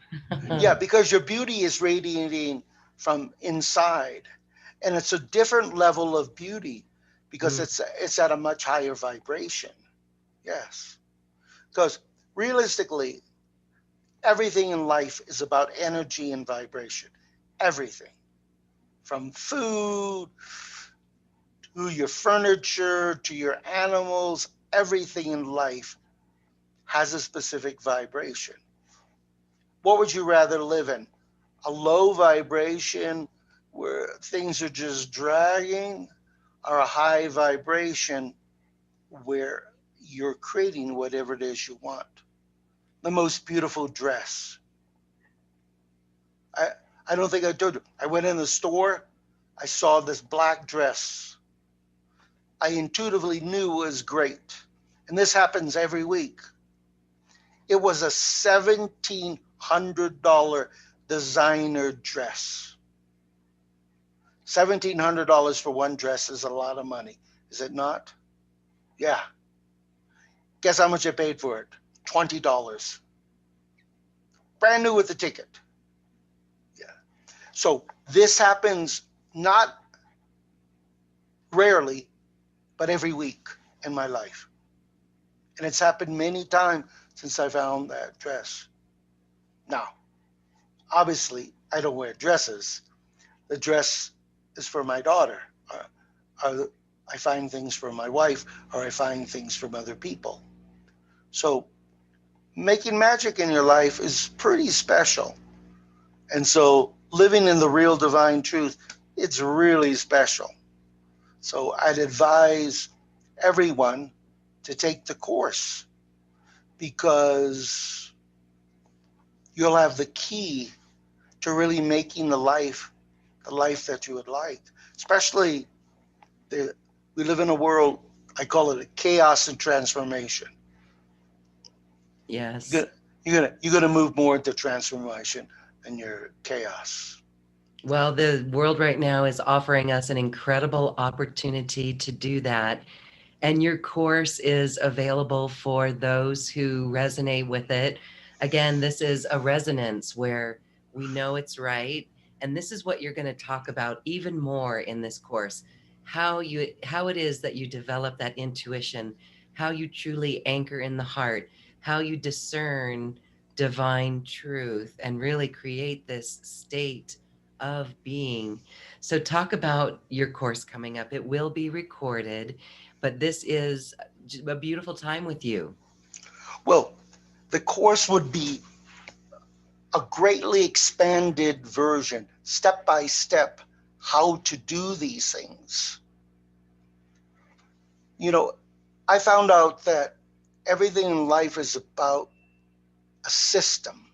yeah, because your beauty is radiating from inside. And it's a different level of beauty because Mm. it's at a much higher vibration. Yes. Because realistically, everything in life is about energy and vibration. Everything. From food to your furniture to your animals, everything in life has a specific vibration. What would you rather live in? A low vibration where things are just dragging, or a high vibration where you're creating whatever it is you want? The most beautiful dress. I, I don't think I told you. I went in the store, I saw this black dress. I intuitively knew it was great. And this happens every week. It was a $1,700 designer dress. $1,700 for one dress is a lot of money, is it not? Yeah. Guess how much I paid for it? $20. Brand new with the ticket. Yeah. So this happens not rarely, but every week in my life. And it's happened many times since I found that dress. Now, obviously, I don't wear dresses. The dress is for my daughter. I find things for my wife, or I find things from other people. So making magic in your life is pretty special. And so living in the real divine truth, it's really special. So I'd advise everyone to take the course because you'll have the key to really making the life that you would like. Especially the, we live in a world, I call it a chaos and transformation. Yes. You're gonna, you're gonna move more into transformation than your chaos. Well, the world right now is offering us an incredible opportunity to do that. And your course is available for those who resonate with it. Again, this is a resonance where we know it's right. And this is what you're going to talk about even more in this course. How it is that you develop that intuition, how you truly anchor in the heart, how you discern divine truth and really create this state of being. So talk about your course coming up. It will be recorded, but this is a beautiful time with you. Well, the course would be a greatly expanded version, step by step, how to do these things. You know, I found out that everything in life is about a system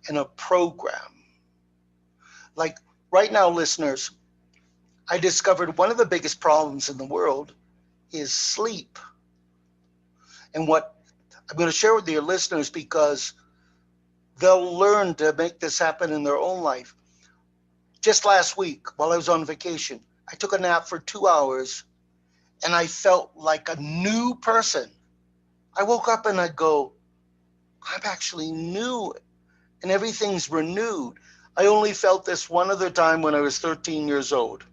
and a program. Like right now, listeners, I discovered one of the biggest problems in the world is sleep. And what I'm going to share with your listeners, because they'll learn to make this happen in their own life. Just last week, while I was on vacation, I took a nap for 2 hours and I felt like a new person. I woke up and I go, I'm actually new and everything's renewed. I only felt this one other time when I was 13 years old.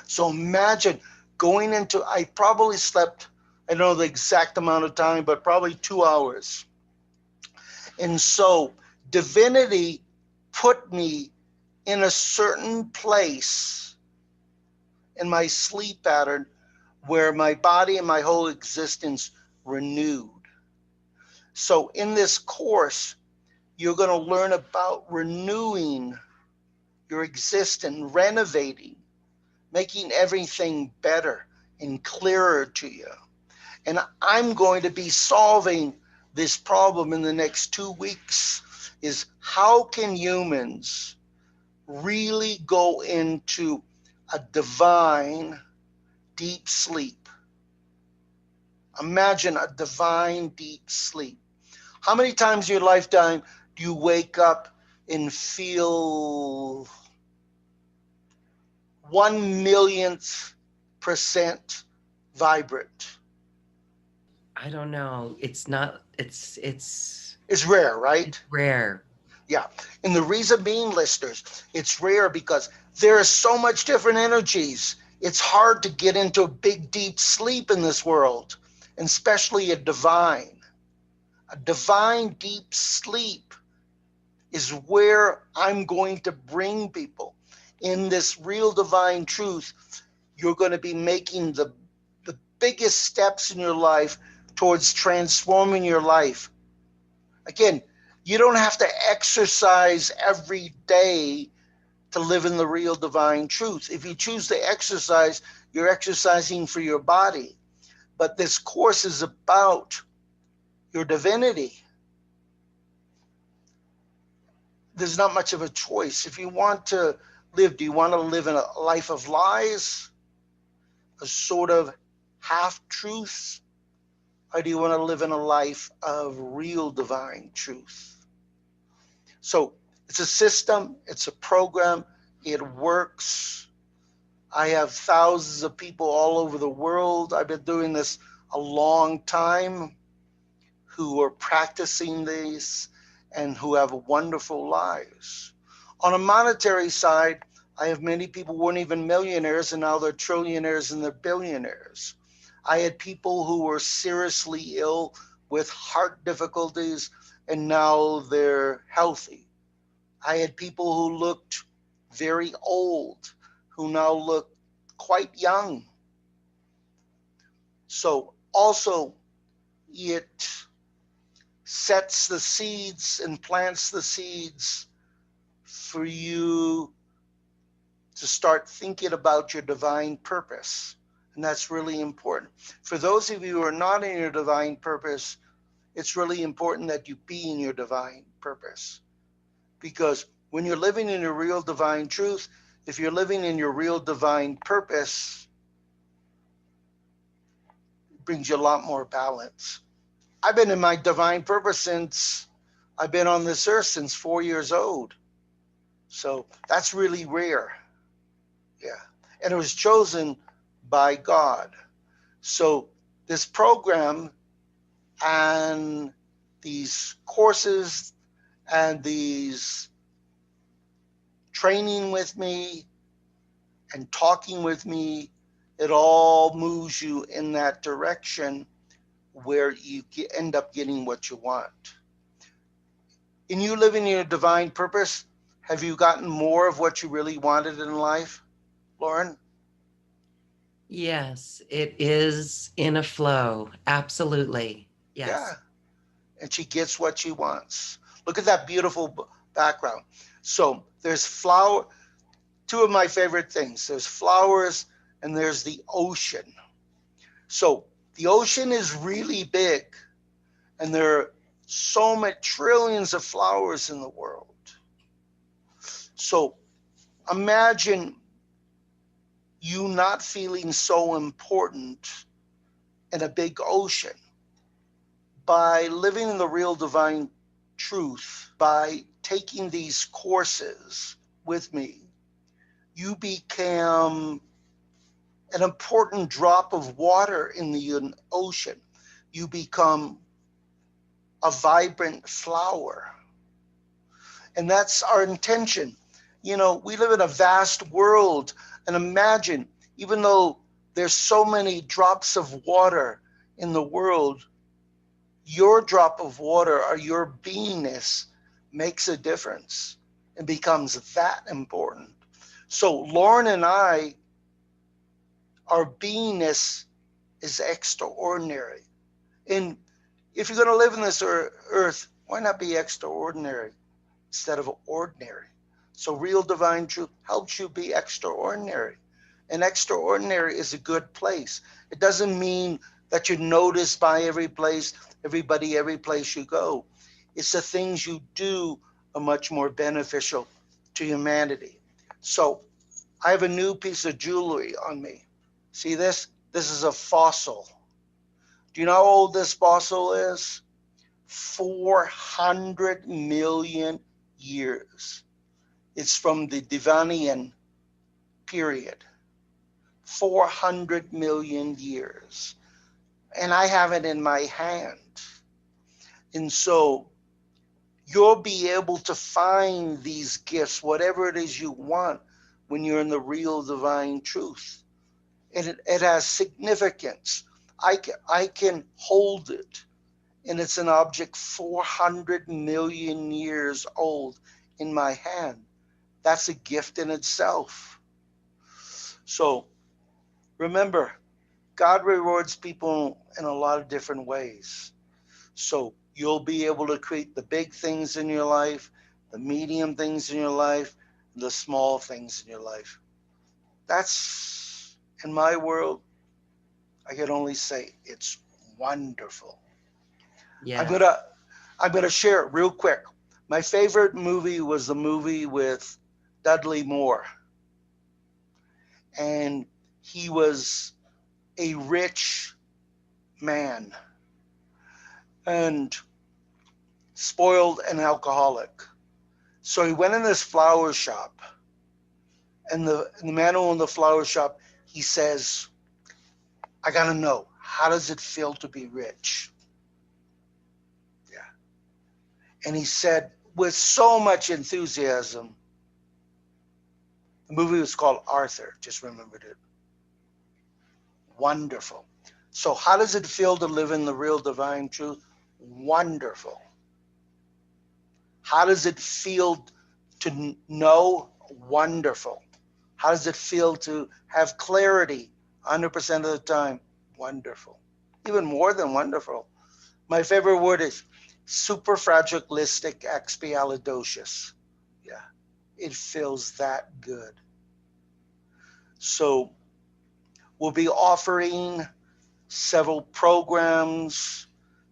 So imagine going into, I probably slept, I don't know the exact amount of time, but probably 2 hours. And so divinity put me in a certain place in my sleep pattern where my body and my whole existence renewed. So in this course, you're going to learn about renewing your existence, renovating, making everything better and clearer to you. And I'm going to be solving this problem in the next 2 weeks, is how can humans really go into a divine deep sleep? Imagine a divine deep sleep. How many times in your lifetime do you wake up and feel 1 millionth percent vibrant? I don't know. It's not, it's It's rare, right? rare. Yeah. And the reason being, listeners, it's rare because there is so much different energies. It's hard to get into a big, deep sleep in this world, and especially a divine. A divine deep sleep is where I'm going to bring people. In this real divine truth, you're going to be making the biggest steps in your life towards transforming your life. Again, you don't have to exercise every day to live in the real divine truth. If you choose to exercise, you're exercising for your body. But this course is about your divinity. There's not much of a choice. If you want to live, do you want to live in a life of lies, a sort of half truth, or do you want to live in a life of real divine truth? So it's a system, it's a program, it works. I have thousands of people all over the world. I've been doing this a long time who are practicing this and who have wonderful lives. On a monetary side, I have many people who weren't even millionaires and now they're trillionaires and they're billionaires. I had people who were seriously ill with heart difficulties and now they're healthy. I had people who looked very old who now look quite young. So also it sets the seeds and plants the seeds for you to start thinking about your divine purpose. And that's really important. For those of you who are not in your divine purpose, it's really important that you be in your divine purpose. Because when you're living in your real divine truth, if you're living in your real divine purpose, it brings you a lot more balance. I've been in my divine purpose since I've been on this earth since 4 years old. So that's really rare. Yeah. And it was chosen by God. So this program and these courses and these training with me and talking with me, it all moves you in that direction where you end up getting what you want. In you living in your divine purpose, have you gotten more of what you really wanted in life, Lauren? Yes, it is in a flow. Absolutely. Yeah. Yes. And she gets what she wants. Look at that beautiful background. So there's flower, two of my favorite things. There's flowers and there's the ocean. So the ocean is really big and there are so many trillions of flowers in the world. So imagine you not feeling so important in a big ocean. By living in the real divine truth, by taking these courses with me, you become an important drop of water in the ocean. You become a vibrant flower. And that's our intention. You know, we live in a vast world, and imagine, even though there's so many drops of water in the world, your drop of water or your beingness makes a difference and becomes that important. So Lauren and I, our beingness is extraordinary. And if you're going to live in this earth, why not be extraordinary instead of ordinary? So real divine truth helps you be extraordinary. And extraordinary is a good place. It doesn't mean that you're noticed by every place, everybody, every place you go. It's the things you do are much more beneficial to humanity. So I have a new piece of jewelry on me. See this? This is a fossil. Do you know how old this fossil is? 400 million years. It's from the Devonian period. 400 million years. And I have it in my hand. And so You'll be able to find these gifts, whatever it is you want, when you're in the real divine truth. And it has significance. I can hold it, and it's an object 400 million years old in my hand. That's a gift in itself. So remember, God rewards people in a lot of different ways. So you'll be able to create the big things in your life, the medium things in your life, the small things in your life. That's, in my world, I can only say it's wonderful. I'm Yes. gonna I'm gonna share it real quick. My favorite movie was the movie with Dudley Moore, and he was a rich man and spoiled and alcoholic. So he went in this flower shop, and the man who owned the flower shop, he says, "I gotta know, how does it feel to be rich?" Yeah, and he said with so much enthusiasm. The movie was called Arthur. Just remembered it. Wonderful. So, how does it feel to live in the real divine truth? Wonderful. How does it feel to know? Wonderful. How does it feel to have clarity 100% of the time? Wonderful. Even more than wonderful. My favorite word is superfragilistic Yeah, it feels that good. So, we'll be offering several programs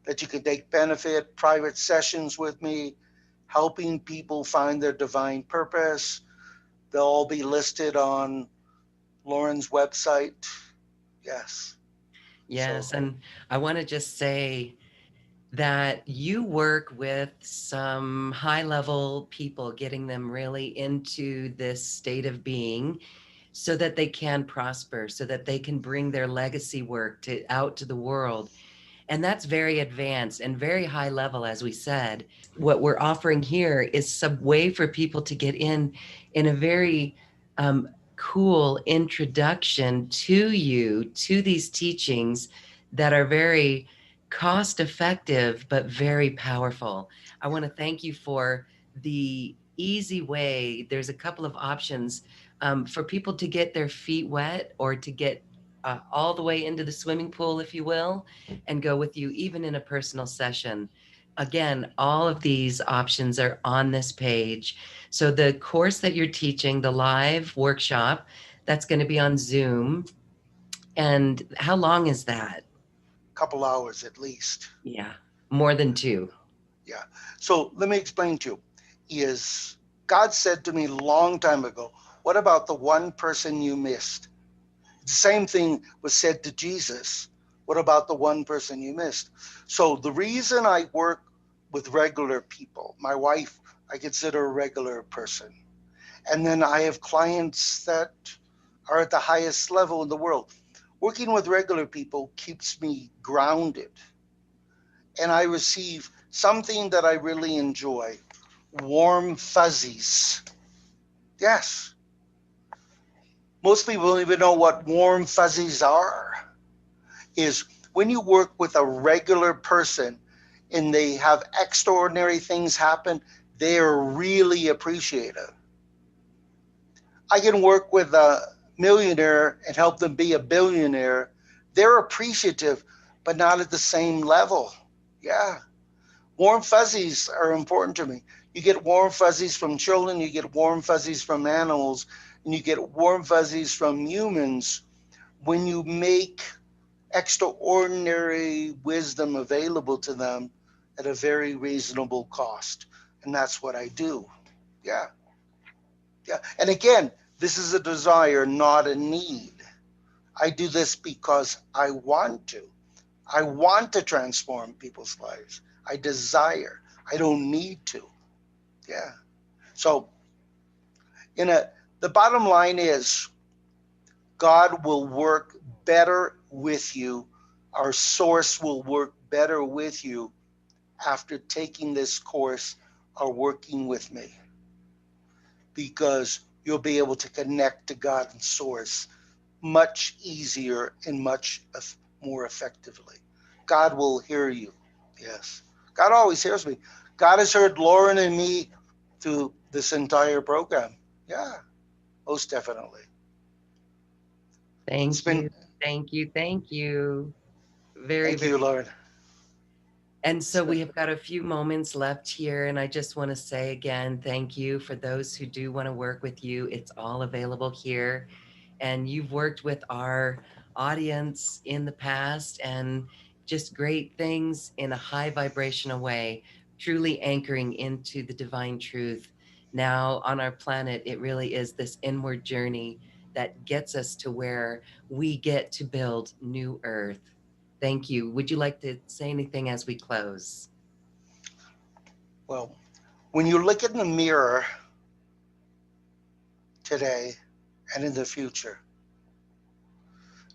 that you can take benefit, private sessions with me, helping people find their divine purpose. They'll all be listed on Lauren's website. Yes. So Yes. And I want to just say that you work with some high level people, getting them really into this state of being so that they can prosper, so that they can bring their legacy work out to the world. And that's very advanced and very high level, as we said. What we're offering here is some way for people to get in a very cool introduction to you, to these teachings that are very cost effective, but very powerful. I want to thank you for the easy way. There's a couple of options for people to get their feet wet or to get all the way into the swimming pool, if you will, and go with you even in a personal session. Again, all of these options are on this page. So the course that you're teaching, the live workshop, that's going to be on Zoom. And how long is that? a couple hours at least. Yeah, more than two. Yeah. So let me explain to you. Is God said to me a long time ago, what about the one person you missed? The same thing was said to Jesus. What about the one person you missed? So the reason I work with regular people, my wife, I consider a regular person. And then I have clients that are at the highest level in the world. Working with regular people keeps me grounded. And I receive something that I really enjoy, warm fuzzies. Yes. Most people don't even know what warm fuzzies are. Is when you work with a regular person and they have extraordinary things happen, they're really appreciative. I can work with a millionaire and help them be a billionaire. They're appreciative, but not at the same level. Yeah. Warm fuzzies are important to me. You get warm fuzzies from children, you get warm fuzzies from animals, and you get warm fuzzies from humans when you make extraordinary wisdom available to them at a very reasonable cost. And that's what I do. Yeah. Yeah. And again, this is a desire, not a need. I do this because I want to. I want to transform people's lives. I desire. I don't need to. Yeah. So, the bottom line is God will work better with you. Our source will work better with you after taking this course are working with me, because you'll be able to connect to God and Source much easier and much more effectively. God will hear you. Yes. God always hears me. God has heard Lauren and me through this entire program. Yeah, most definitely. It's Thank been, you. Thank you. Thank you. Very, thank you, very. Lauren. And It's so been, we have got a few moments left here. And I just want to say again, thank you for those who do want to work with you. It's all available here. And you've worked with our audience in the past and just great things in a high vibrational way, truly anchoring into the divine truth. Now on our planet, it really is this inward journey that gets us to where we get to build new earth. Thank you. Would you like to say anything as we close? well, when you look in the mirror today and in the future,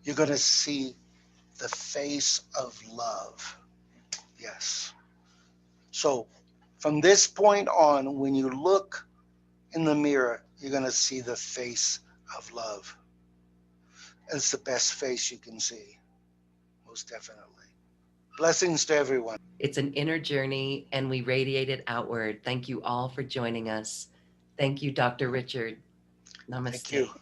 you're going to see the face of love. Yes. So from this point on, when you look in the mirror, you're going to see the face of love. It's the best face you can see, most definitely. Blessings to everyone. It's an inner journey and we radiate it outward. Thank you all for joining us. Thank you, Dr. Richard. Thank you. Namaste.